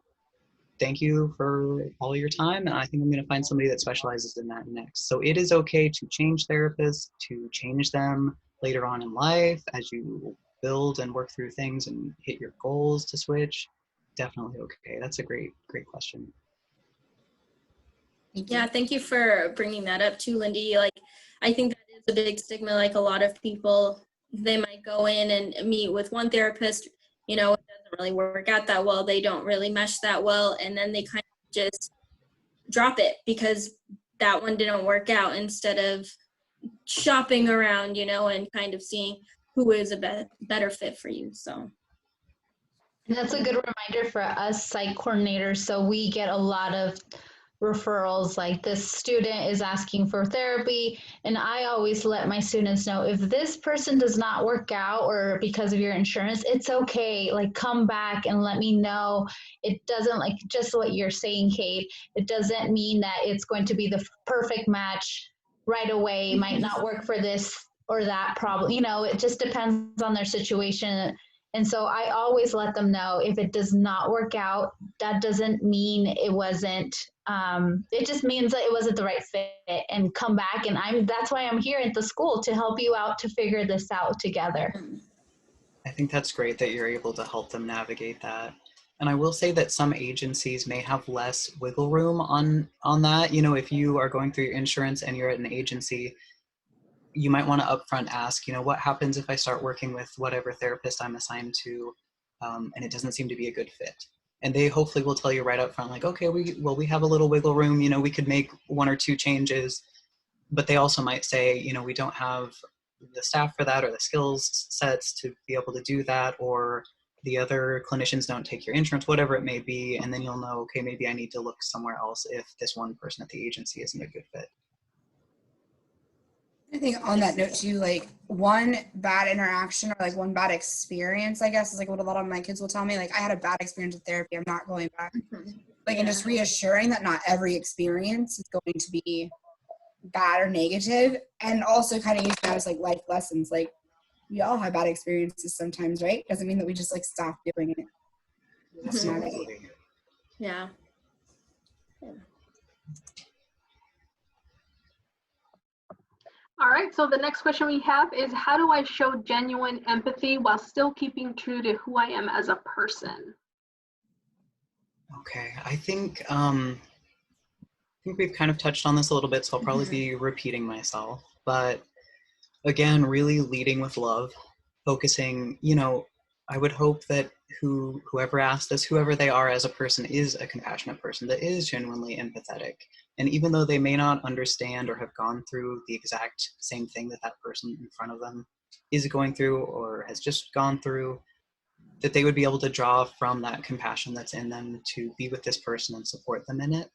thank you for all your time, and I think I'm going to find somebody that specializes in that next. So it is okay to change therapists, to change them later on in life as you build and work through things and hit your goals to switch. Definitely okay. That's a great question. Yeah, thank you for bringing that up too, Lindy. Like, I think that is a big stigma. Like a lot of people, they might go in and meet with one therapist, you know, it doesn't really work out that well. They don't really mesh that well. And then they kind of just drop it because that one didn't work out, instead of shopping around, you know, and kind of seeing who is a better fit for you. So. And that's a good reminder for us psych coordinators. So we get a lot of referrals, like this student is asking for therapy, and I always let my students know, if this person does not work out or because of your insurance, it's okay, like come back and let me know. It doesn't, like just what you're saying, Kade, it doesn't mean that it's going to be the perfect match right away. It might not work for this or that problem, you know, it just depends on their situation. And so I always let them know, if it does not work out, that doesn't mean it wasn't, it just means that it wasn't the right fit, and come back. And that's why I'm here at the school, to help you out to figure this out together. I think that's great that you're able to help them navigate that. And I will say that some agencies may have less wiggle room on that. You know, if you are going through your insurance and you're at an agency, you might want to upfront ask, you know, what happens if I start working with whatever therapist I'm assigned to, and it doesn't seem to be a good fit? And they hopefully will tell you right up front, like, okay, we have a little wiggle room, you know, we could make 1 or 2 changes, but they also might say, you know, we don't have the staff for that or the skills sets to be able to do that, or the other clinicians don't take your insurance, whatever it may be. And then you'll know, okay, maybe I need to look somewhere else if this one person at the agency isn't a good fit. I think on that note too, like one bad interaction or like one bad experience, I guess, is like what a lot of my kids will tell me. Like, I had a bad experience with therapy. I'm not going back. Like, and just reassuring that not every experience is going to be bad or negative, and also kind of using that as like life lessons. Like, we all have bad experiences sometimes, right? Doesn't mean that we just like stop doing it. Absolutely. Yeah. All right, so the next question we have is, how do I show genuine empathy while still keeping true to who I am as a person? Okay, I think we've kind of touched on this a little bit, so I'll probably be repeating myself. But again, really leading with love, focusing, I would hope that whoever asked this, whoever they are as a person, is a compassionate person that is genuinely empathetic. And even though they may not understand or have gone through the exact same thing that that person in front of them is going through or has just gone through, that they would be able to draw from that compassion that's in them to be with this person and support them in it.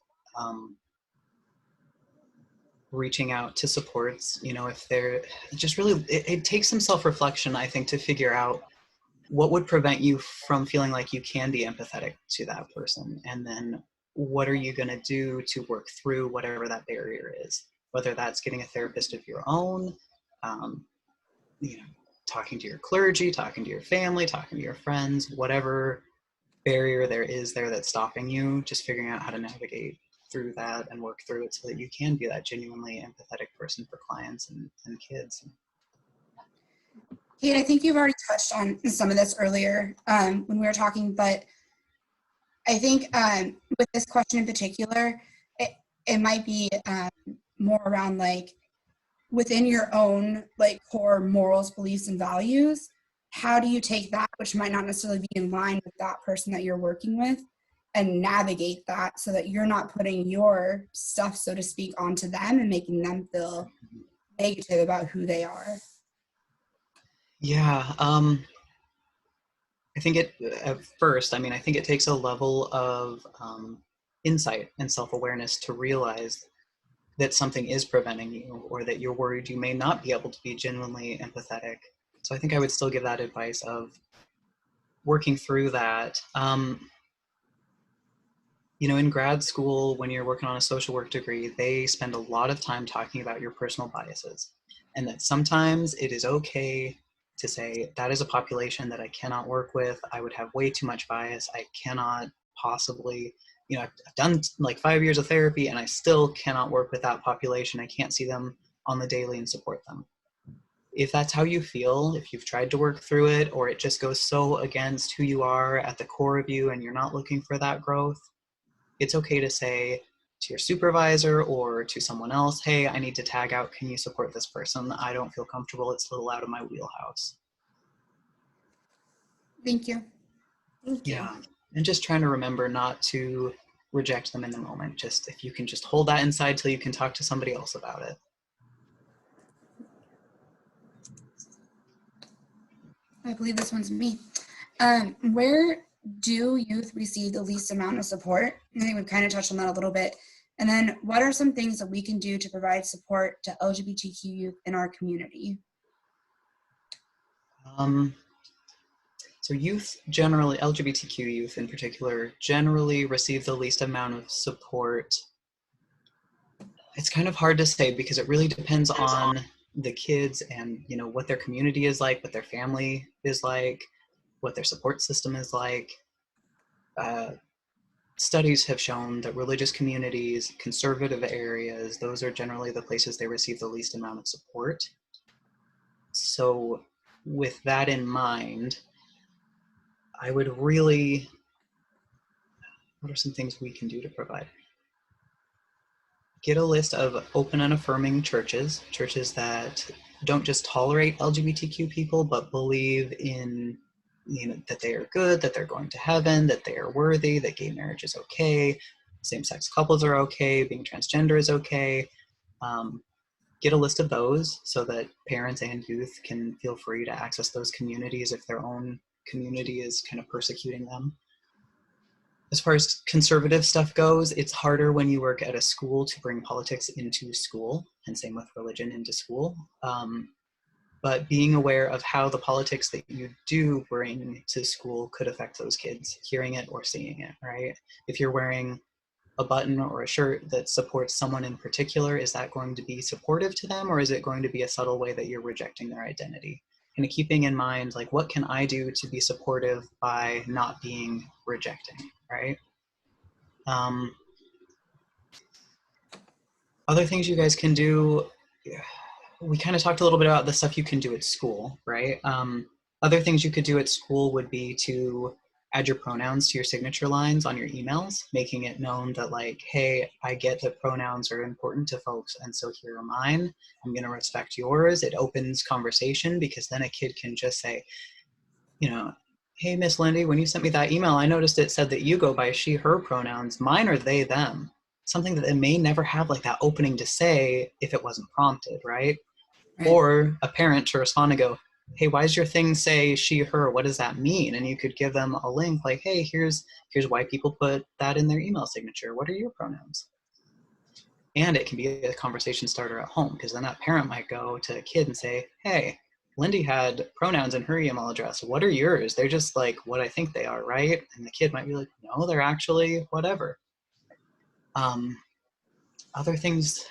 Reaching out to supports, if they're just really, it takes some self-reflection, I think, to figure out what would prevent you from feeling like you can be empathetic to that person. And then what are you going to do to work through whatever that barrier is, whether that's getting a therapist of your own, talking to your clergy, talking to your family, talking to your friends, whatever barrier there is there that's stopping you, just figuring out how to navigate through that and work through it so that you can be that genuinely empathetic person for clients and kids. Kate, I think you've already touched on some of this earlier when we were talking, but I think with this question in particular, it might be more around like within your own like core morals, beliefs, and values. How do you take that, which might not necessarily be in line with that person that you're working with, and navigate that so that you're not putting your stuff, so to speak, onto them and making them feel negative about who they are? Yeah, I think at first, I think it takes a level of insight and self-awareness to realize that something is preventing you, or that you're worried you may not be able to be genuinely empathetic. So I think I would still give that advice of working through that. In grad school, when you're working on a social work degree, they spend a lot of time talking about your personal biases, and that sometimes it is okay to say, that is a population that I cannot work with. I would have way too much bias. I cannot possibly, I've done like 5 years of therapy and I still cannot work with that population. I can't see them on the daily and support them. If that's how you feel, if you've tried to work through it, or it just goes so against who you are at the core of you and you're not looking for that growth, it's okay to say to your supervisor or to someone else, hey, I need to tag out. Can you support this person? I don't feel comfortable. It's a little out of my wheelhouse. Thank you. Yeah. And just trying to remember not to reject them in the moment. Just if you can just hold that inside till you can talk to somebody else about it. I believe this one's me. Where do youth receive the least amount of support? I think we've kind of touched on that a little bit. And then what are some things that we can do to provide support to LGBTQ youth in our community? So youth generally, LGBTQ youth in particular, generally receive the least amount of support. It's kind of hard to say because it really depends on the kids and what their community is like, what their family is like, what their support system is like. Studies have shown that religious communities, conservative areas, those are generally the places they receive the least amount of support. So with that in mind, I would really, what are some things we can do to provide? Get a list of open and affirming churches that don't just tolerate LGBTQ people, but believe in that they are good, that they're going to heaven, that they are worthy, that gay marriage is okay, same-sex couples are okay, being transgender is okay. Get a list of those so that parents and youth can feel free to access those communities if their own community is kind of persecuting them. As far as conservative stuff goes, it's harder when you work at a school to bring politics into school, and same with religion into school. But being aware of how the politics that you do bring to school could affect those kids, hearing it or seeing it, right? If you're wearing a button or a shirt that supports someone in particular, is that going to be supportive to them, or is it going to be a subtle way that you're rejecting their identity? And keeping in mind, like, what can I do to be supportive by not being rejecting, right? Other things you guys can do, we kind of talked a little bit about the stuff you can do at school, right? Other things you could do at school would be to add your pronouns to your signature lines on your emails, making it known that, like, hey, I get that pronouns are important to folks, and so here are mine. I'm going to respect yours. It opens conversation, because then a kid can just say, you know, hey, Miss Lindy, when you sent me that email, I noticed it said that you go by she, her pronouns. Mine are they, them. Something that they may never have like that opening to say if it wasn't prompted, right? Or a parent to respond and go, hey, why does your thing say she, her? What does that mean? And you could give them a link like, hey, here's why people put that in their email signature. What are your pronouns? And it can be a conversation starter at home, because then that parent might go to a kid and say, hey, Lindy had pronouns in her email address. What are yours? They're just like what I think they are, right? And the kid might be like, no, they're actually whatever. Other things,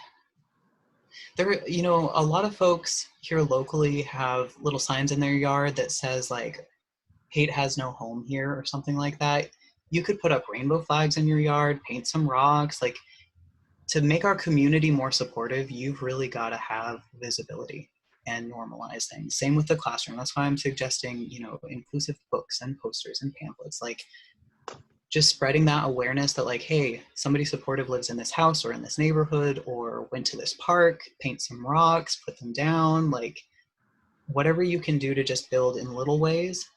there, you know, a lot of folks here locally have little signs in their yard that says like, hate has no home here, or something like that. You could put up rainbow flags in your yard, paint some rocks. Like, to make our community more supportive, you've really got to have visibility and normalize things. Same with the classroom. That's why I'm suggesting, you know, inclusive books and posters and pamphlets. Like, just spreading that awareness that, like, hey, somebody supportive lives in this house or in this neighborhood or went to this park, paint some rocks, put them down, like whatever you can do to just build in little ways.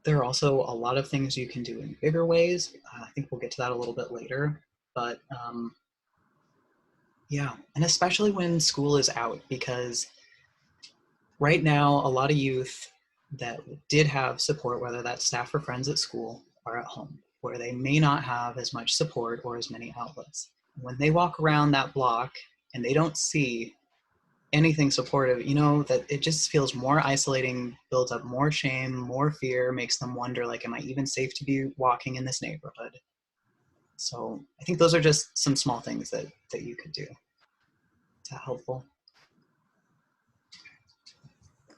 There are also a lot of things you can do in bigger ways. I think we'll get to that a little bit later, but yeah, and especially when school is out, because right now a lot of youth that did have support, whether that's staff or friends at school, are at home, where they may not have as much support or as many outlets. When they walk around that block and they don't see anything supportive, you know, that it just feels more isolating, builds up more shame, more fear, makes them wonder, like, am I even safe to be walking in this neighborhood? So I think those are just some small things that you could do. Is that helpful?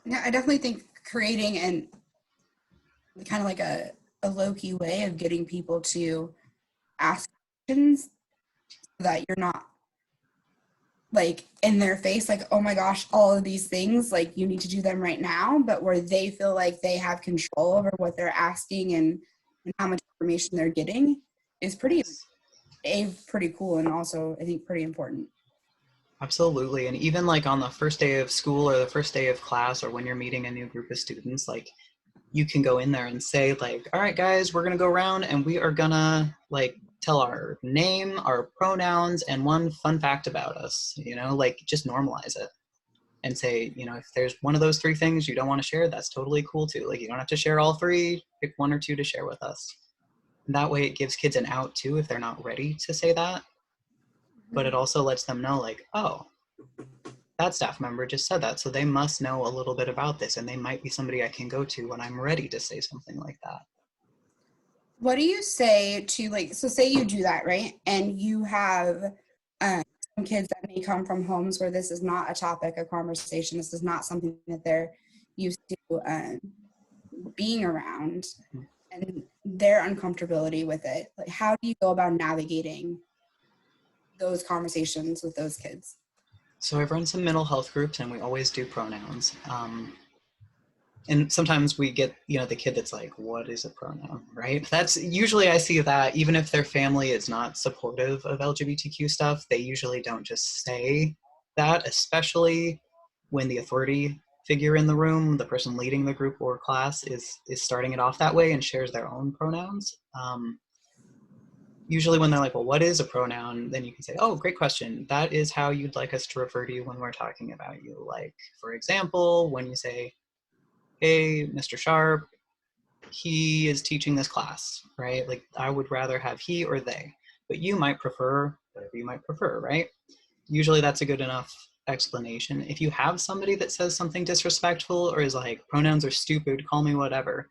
Yeah, I definitely think creating and kind of like a low-key way of getting people to ask questions so that you're not like in their face, like, oh my gosh, all of these things, like you need to do them right now, but where they feel like they have control over what they're asking and how much information they're getting is pretty cool, and also I think pretty important. Absolutely. And even like on the first day of school or the first day of class, or when you're meeting a new group of students, like you can go in there and say like, all right, guys, we're going to go around and we are going to like tell our name, our pronouns, and one fun fact about us, you know, like just normalize it and say, you know, if there's one of those three things you don't want to share, that's totally cool too. Like you don't have to share all three, pick one or two to share with us. And that way it gives kids an out too if they're not ready to say that. But it also lets them know like, oh, that staff member just said that, so they must know a little bit about this, and they might be somebody I can go to when I'm ready to say something like that. What do you say to, like, so say you do that, right? And you have some kids that may come from homes where this is not a topic of conversation. This is not something that they're used to being around, and their uncomfortability with it. Like, how do you go about navigating those conversations with those kids? So I've run some mental health groups, and we always do pronouns. And sometimes we get, you know, the kid that's like, what is a pronoun, right? That's usually, I see that even if their family is not supportive of LGBTQ stuff, they usually don't just say that, especially when the authority figure in the room, the person leading the group or class is starting it off that way and shares their own pronouns. Usually when they're like, well, what is a pronoun? Then you can say, oh, great question. That is how you'd like us to refer to you when we're talking about you. Like, for example, when you say, hey, Mr. Sharp, he is teaching this class, right? Like I would rather have he or they, but you might prefer whatever you might prefer, right? Usually that's a good enough explanation. If you have somebody that says something disrespectful or is like, pronouns are stupid, call me whatever,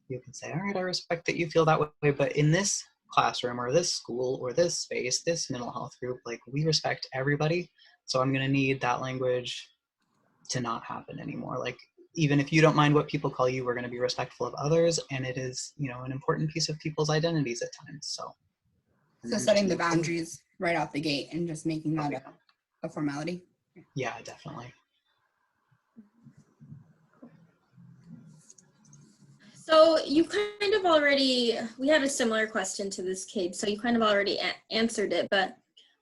you can say, all right, I respect that you feel that way, but in this classroom or this school or this space, this mental health group, like we respect everybody. So I'm going to need that language to not happen anymore. Like, even if you don't mind what people call you, we're going to be respectful of others. And it is, you know, an important piece of people's identities at times. So setting the boundaries right out the gate and just making that a formality. Yeah, definitely. So you kind of already, we had a similar question to this, Kade, so you kind of already answered it, but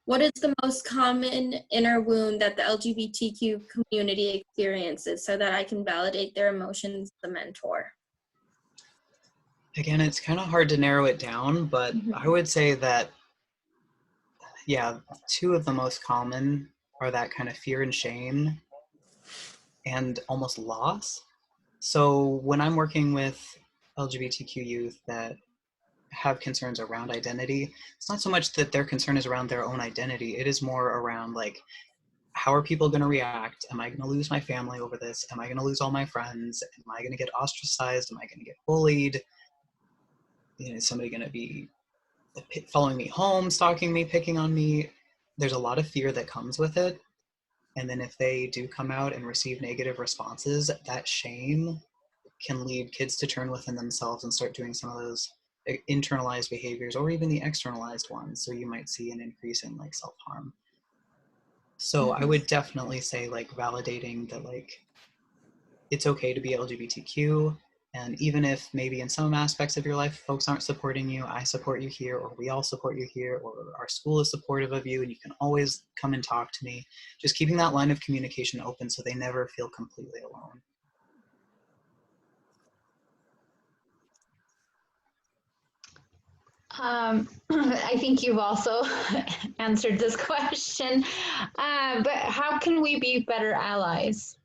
what is the most common inner wound that the LGBTQ community experiences so that I can validate their emotions as a mentor? Again, it's kind of hard to narrow it down, but I would say that, yeah, two of the most common are that kind of fear and shame and almost loss. So when I'm working with LGBTQ youth that have concerns around identity, it's not so much that their concern is around their own identity. It is more around like, how are people going to react? Am I going to lose my family over this? Am I going to lose all my friends? Am I going to get ostracized? Am I going to get bullied? You know, is somebody going to be following me home, stalking me, picking on me? There's a lot of fear that comes with it. And then if they do come out and receive negative responses, that shame can lead kids to turn within themselves and start doing some of those internalized behaviors or even the externalized ones. So you might see an increase in like self-harm. So I would definitely say like validating that like it's okay to be LGBTQ. And even if maybe in some aspects of your life, folks aren't supporting you, I support you here, or we all support you here, or our school is supportive of you, and you can always come and talk to me. Just keeping that line of communication open so they never feel completely alone. I think you've also answered this question, but how can we be better allies?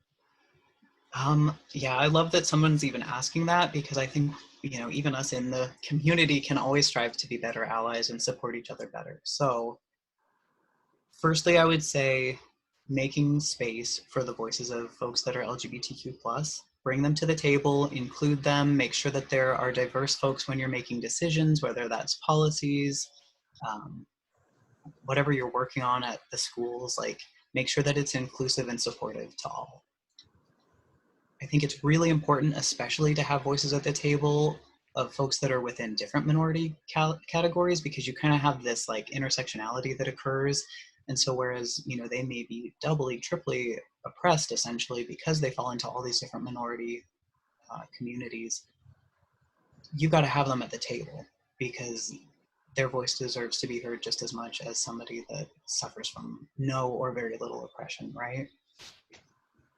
Yeah, I love that someone's even asking that, because I think, you know, even us in the community can always strive to be better allies and support each other better. So firstly, I would say making space for the voices of folks that are LGBTQ+. Bring them to the table, include them, make sure that there are diverse folks when you're making decisions, whether that's policies, whatever you're working on at the schools, like make sure that it's inclusive and supportive to all. I think it's really important, especially to have voices at the table of folks that are within different minority categories, because you kind of have this like intersectionality that occurs. And so whereas, you know, they may be doubly, triply oppressed essentially because they fall into all these different minority communities, you got to have them at the table because their voice deserves to be heard just as much as somebody that suffers from no or very little oppression, right?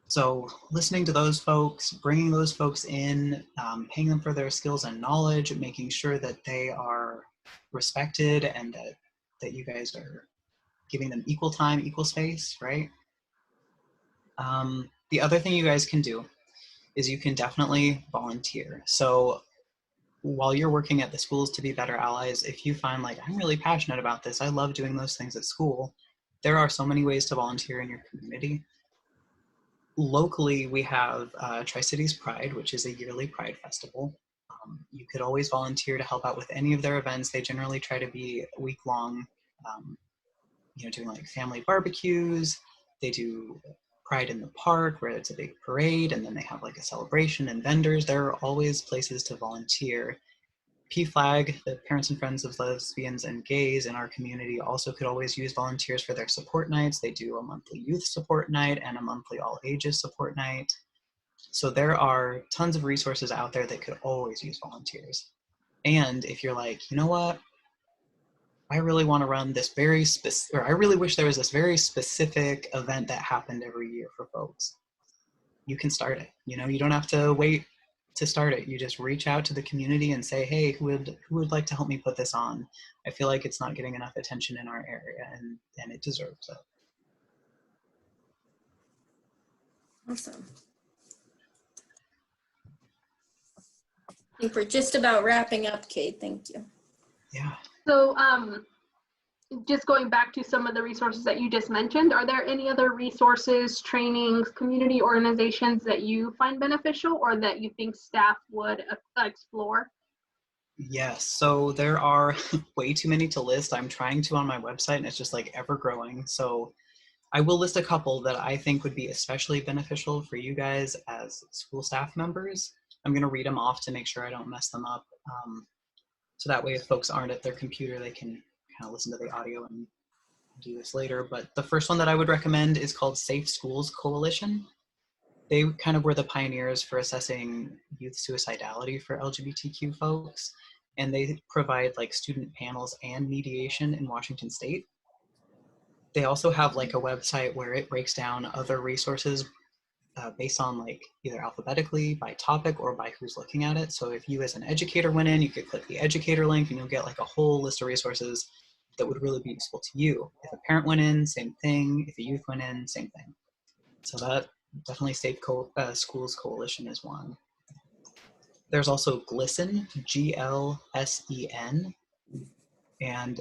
So listening to those folks, bringing those folks in, paying them for their skills and knowledge, making sure that they are respected and that you guys are giving them equal time, equal space, right? The other thing you guys can do is you can definitely volunteer. So while you're working at the schools to be better allies, if you find like, I'm really passionate about this, I love doing those things at school, there are so many ways to volunteer in your community. Locally, we have Tri-Cities Pride, which is a yearly Pride festival. You could always volunteer to help out with any of their events. They generally try to be week-long, you know, doing like family barbecues. They do Pride in the Park, where it's a big parade, and then they have like a celebration and vendors. There are always places to volunteer. PFLAG, the Parents and Friends of Lesbians and Gays in our community, also could always use volunteers for their support nights. They do a monthly youth support night and a monthly all ages support night. So there are tons of resources out there that could always use volunteers. And if you're like, you know what, I really want to run this very specific, or I really wish there was this very specific event that happened every year for folks, you can start it. You know, you don't have to wait to start it. You just reach out to the community and say, hey, who would like to help me put this on? I feel like it's not getting enough attention in our area, and it deserves it. Awesome. I think we're just about wrapping up, Kate. Thank you. Yeah. So just going back to some of the resources that you just mentioned, are there any other resources, trainings, community organizations that you find beneficial or that you think staff would explore? Yes, so there are way too many to list. I'm trying to on my website and it's just like ever growing. So I will list a couple that I think would be especially beneficial for you guys as school staff members. I'm going to read them off to make sure I don't mess them up. So that way if folks aren't at their computer, they can kind of listen to the audio and do this later. But the first one that I would recommend is called Safe Schools Coalition. They kind of were the pioneers for assessing youth suicidality for LGBTQ folks. And they provide like student panels and mediation in Washington State. They also have like a website where it breaks down other resources based on like either alphabetically, by topic, or by who's looking at it. So if you as an educator went in, you could click the educator link and you'll get like a whole list of resources that would really be useful to you. If a parent went in, same thing. If a youth went in, same thing. So that definitely Safe Schools Coalition is one. There's also GLSEN, G-L-S-E-N, and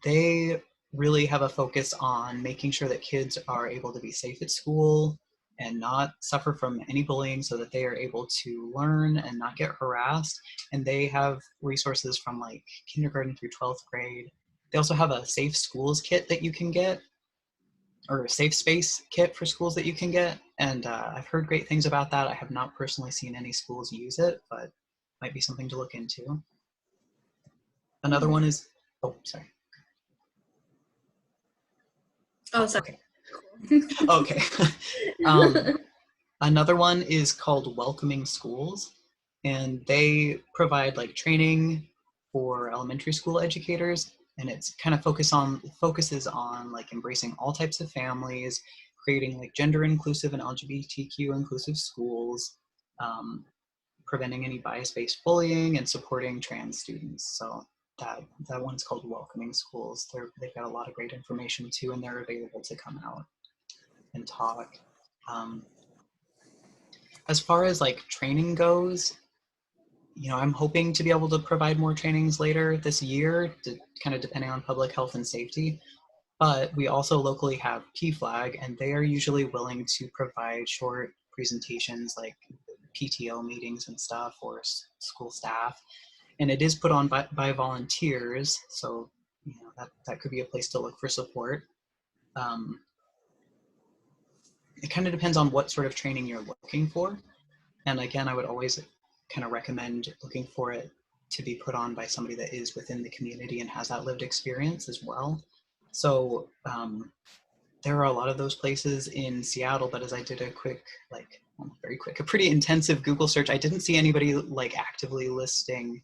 they really have a focus on making sure that kids are able to be safe at school and not suffer from any bullying so that they are able to learn and not get harassed. And they have resources from like kindergarten through 12th grade. They also have a Safe Schools kit that you can get, or a safe space kit for schools that you can get. And I've heard great things about that. I have not personally seen any schools use it, but might be something to look into. Another one is, oh, sorry. Oh, sorry. Okay. Another one is called Welcoming Schools, and they provide like training for elementary school educators, and it's kind of focuses on like embracing all types of families, creating like gender inclusive and LGBTQ inclusive schools, preventing any bias-based bullying, and supporting trans students. So that one's called Welcoming Schools. They've got a lot of great information too, and they're available to come out and talk. As far as like training goes, you know, I'm hoping to be able to provide more trainings later this year, kind of depending on public health and safety. But we also locally have PFLAG, and they are usually willing to provide short presentations like PTO meetings and stuff, or school staff. And it is put on by volunteers, so you know that could be a place to look for support. It kind of depends on what sort of training you're looking for. And again, I would always kind of recommend looking for it to be put on by somebody that is within the community and has that lived experience as well. So there are a lot of those places in Seattle, but as I did a pretty intensive Google search, I didn't see anybody like actively listing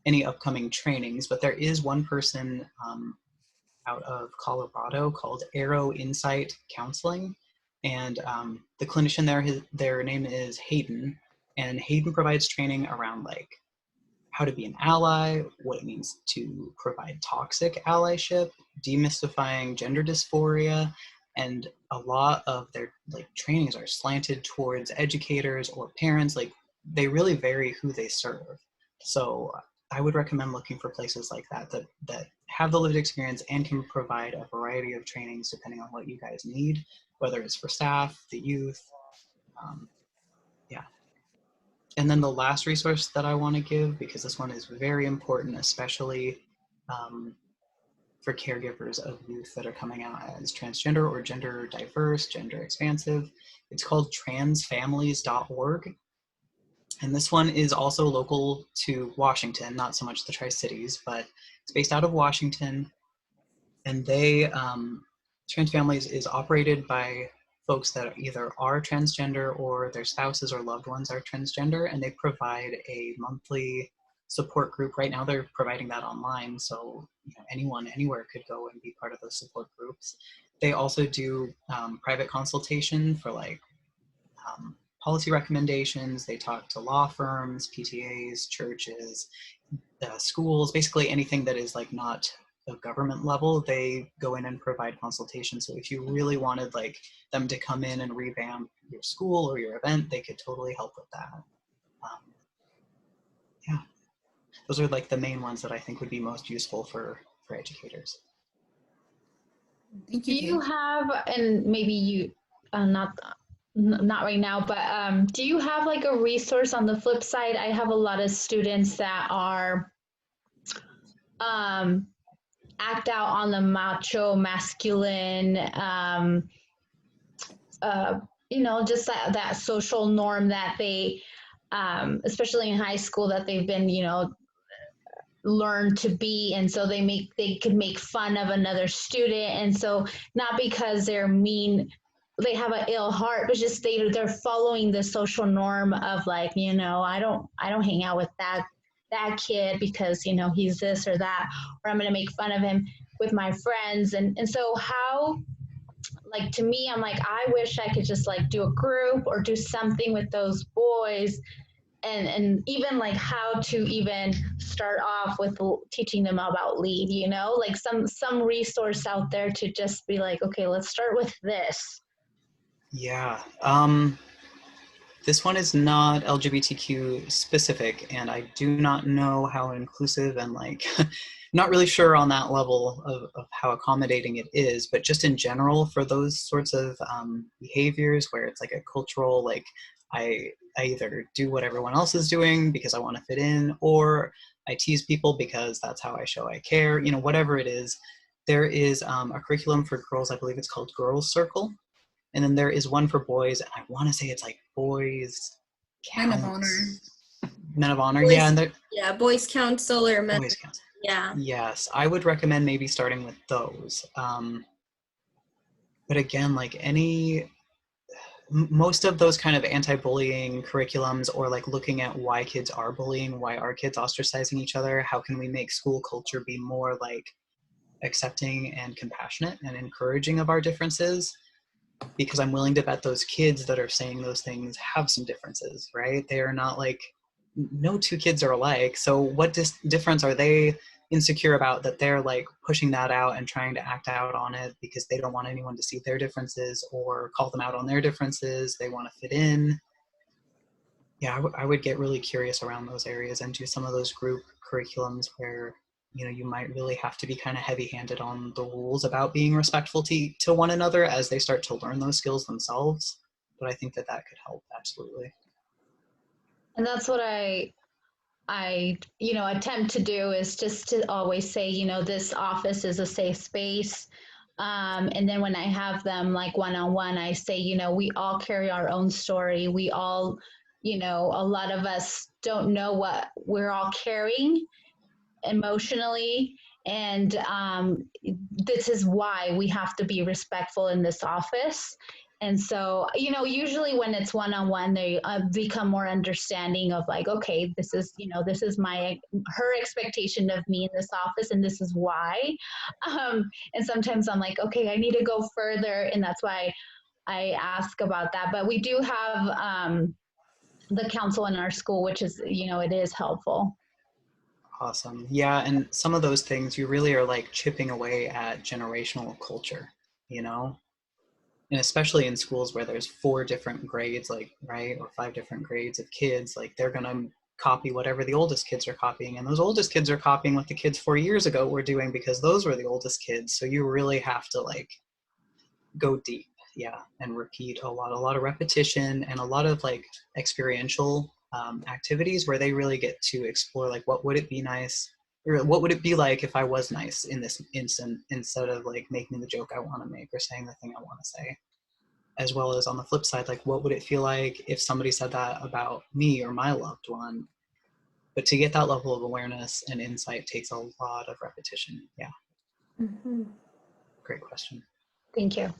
any upcoming trainings, but there is one person out of Colorado called Arrow Insight Counseling. And the clinician there, their name is Hayden, and Hayden provides training around like how to be an ally, what it means to provide toxic allyship, demystifying gender dysphoria, and a lot of their like trainings are slanted towards educators or parents. Like they really vary who they serve. So I would recommend looking for places like that have the lived experience and can provide a variety of trainings depending on what you guys need, whether it's for staff, the youth, yeah. And then the last resource that I want to give, because this one is very important, especially for caregivers of youth that are coming out as transgender or gender diverse, gender expansive, it's called transfamilies.org. And this one is also local to Washington, not so much the Tri-Cities, but it's based out of Washington. And they, Trans Families is operated by folks that either are transgender or their spouses or loved ones are transgender, and they provide a monthly support group. Right now they're providing that online, so you know, anyone anywhere could go and be part of those support groups. They also do private consultation for like policy recommendations. They talk to law firms, PTAs, churches, schools, basically anything that is like not a government level. They go in and provide consultation. So if you really wanted like them to come in and revamp your school or your event, they could totally help with that. those are like the main ones that I think would be most useful for educators. Thank Do you, you Kate. have, and maybe you, not right now, but do you have like a resource on the flip side? I have a lot of students that are act out on the macho, masculine, just that social norm that they, especially in high school, that they've been, learn to be, and so they could make fun of another student, and so not because they're mean, they have an ill heart, but just they're following the social norm of like, I don't hang out with that kid because he's this or that, or I'm going to make fun of him with my friends, and so how, like, to me, I'm like, I wish I could just like do a group or do something with those boys, and even like how to even start off with teaching them about lead, like some resource out there to just be like, okay, let's start with this. Yeah. This one is not LGBTQ specific, and I do not know how inclusive and like not really sure on that level of how accommodating it is, but just in general for those sorts of behaviors where it's like a cultural, like I either do what everyone else is doing because I want to fit in, or I tease people because that's how I show I care, whatever it is. There is a curriculum for girls, I believe it's called Girls Circle. And then there is one for boys, and I want to say it's like Boys Men of Counts. Men of Honor, Boys, yeah. And yeah, Boys Council or Men. Boys Council. Yeah. Yes, I would recommend maybe starting with those. But again, like most of those kind of anti-bullying curriculums, or like looking at why kids are bullying, why are kids ostracizing each other, how can we make school culture be more like accepting and compassionate and encouraging of our differences, because I'm willing to bet those kids that are saying those things have some differences, right? They are not like, no two kids are alike. So what difference are they insecure about that they're like pushing that out and trying to act out on it because they don't want anyone to see their differences or call them out on their differences? They want to fit in. Yeah, I would get really curious around those areas and do some of those group curriculums where you might really have to be kind of heavy-handed on the rules about being respectful to one another as they start to learn those skills themselves. But I think that could help, absolutely. And that's what I attempt to do, is just to always say, this office is a safe space. And then when I have them like one-on-one, I say, we all carry our own story. We all, a lot of us don't know what we're all carrying emotionally, and this is why we have to be respectful in this office. And so, usually when it's one-on-one, they become more understanding of like, okay, this is her expectation of me in this office, and this is why. And sometimes I'm like, okay, I need to go further, and that's why I ask about that. But we do have the council in our school, which is, it is helpful. Awesome. Yeah, and some of those things you really are like chipping away at generational culture, and especially in schools where there's 4 different grades, like, right, or 5 different grades of kids, like they're gonna copy whatever the oldest kids are copying, and those oldest kids are copying what the kids 4 years ago were doing because those were the oldest kids. So you really have to like go deep, yeah, and repeat a lot of repetition and a lot of like experiential activities where they really get to explore like, what would it be nice, or what would it be like if I was nice in this instant, instead of like making the joke I want to make or saying the thing I want to say. As well as on the flip side, like, what would it feel like if somebody said that about me or my loved one? But to get that level of awareness and insight takes a lot of repetition. Yeah. Mm-hmm. Great question. Thank you.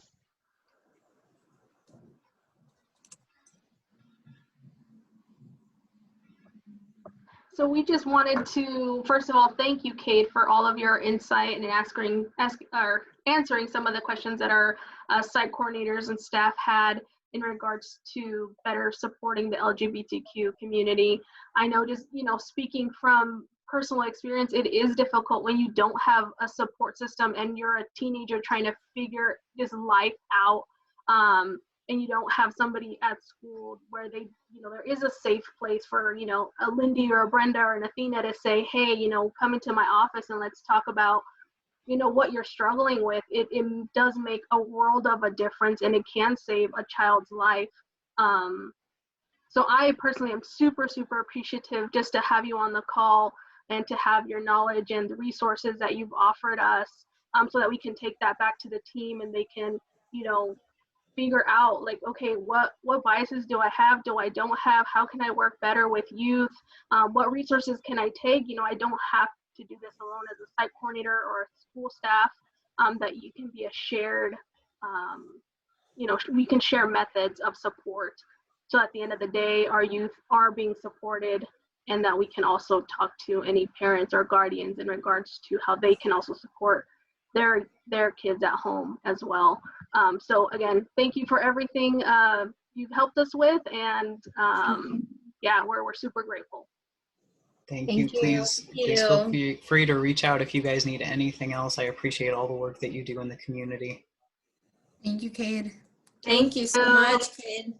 So we just wanted to, first of all, thank you, Kate, for all of your insight and answering some of the questions that our site coordinators and staff had in regards to better supporting the LGBTQ community. I know, just, speaking from personal experience, it is difficult when you don't have a support system and you're a teenager trying to figure this life out. and you don't have somebody at school where they, you know, there is a safe place for, you know, a Lindy or a Brenda or an Athena to say, hey, you know, come into my office and let's talk about, you know, what you're struggling with. It does make a world of a difference, and it can save a child's life. So I personally am super, super appreciative just to have you on the call and to have your knowledge and the resources that you've offered us, so that we can take that back to the team and they can, you know, figure out like, okay, what biases do I have? Do I don't have? How can I work better with youth? What resources can I take? You know, I don't have to do this alone as a site coordinator or a school staff, that you can be a shared, you know, we can share methods of support. So at the end of the day, our youth are being supported, and that we can also talk to any parents or guardians in regards to how they can also support their kids at home as well. So again, thank you for everything you've helped us with, and yeah, we're super grateful. Thank you. Please feel free to reach out if you guys need anything else. I appreciate all the work that you do in the community. Thank you, Kade. Thank you so much, Kade.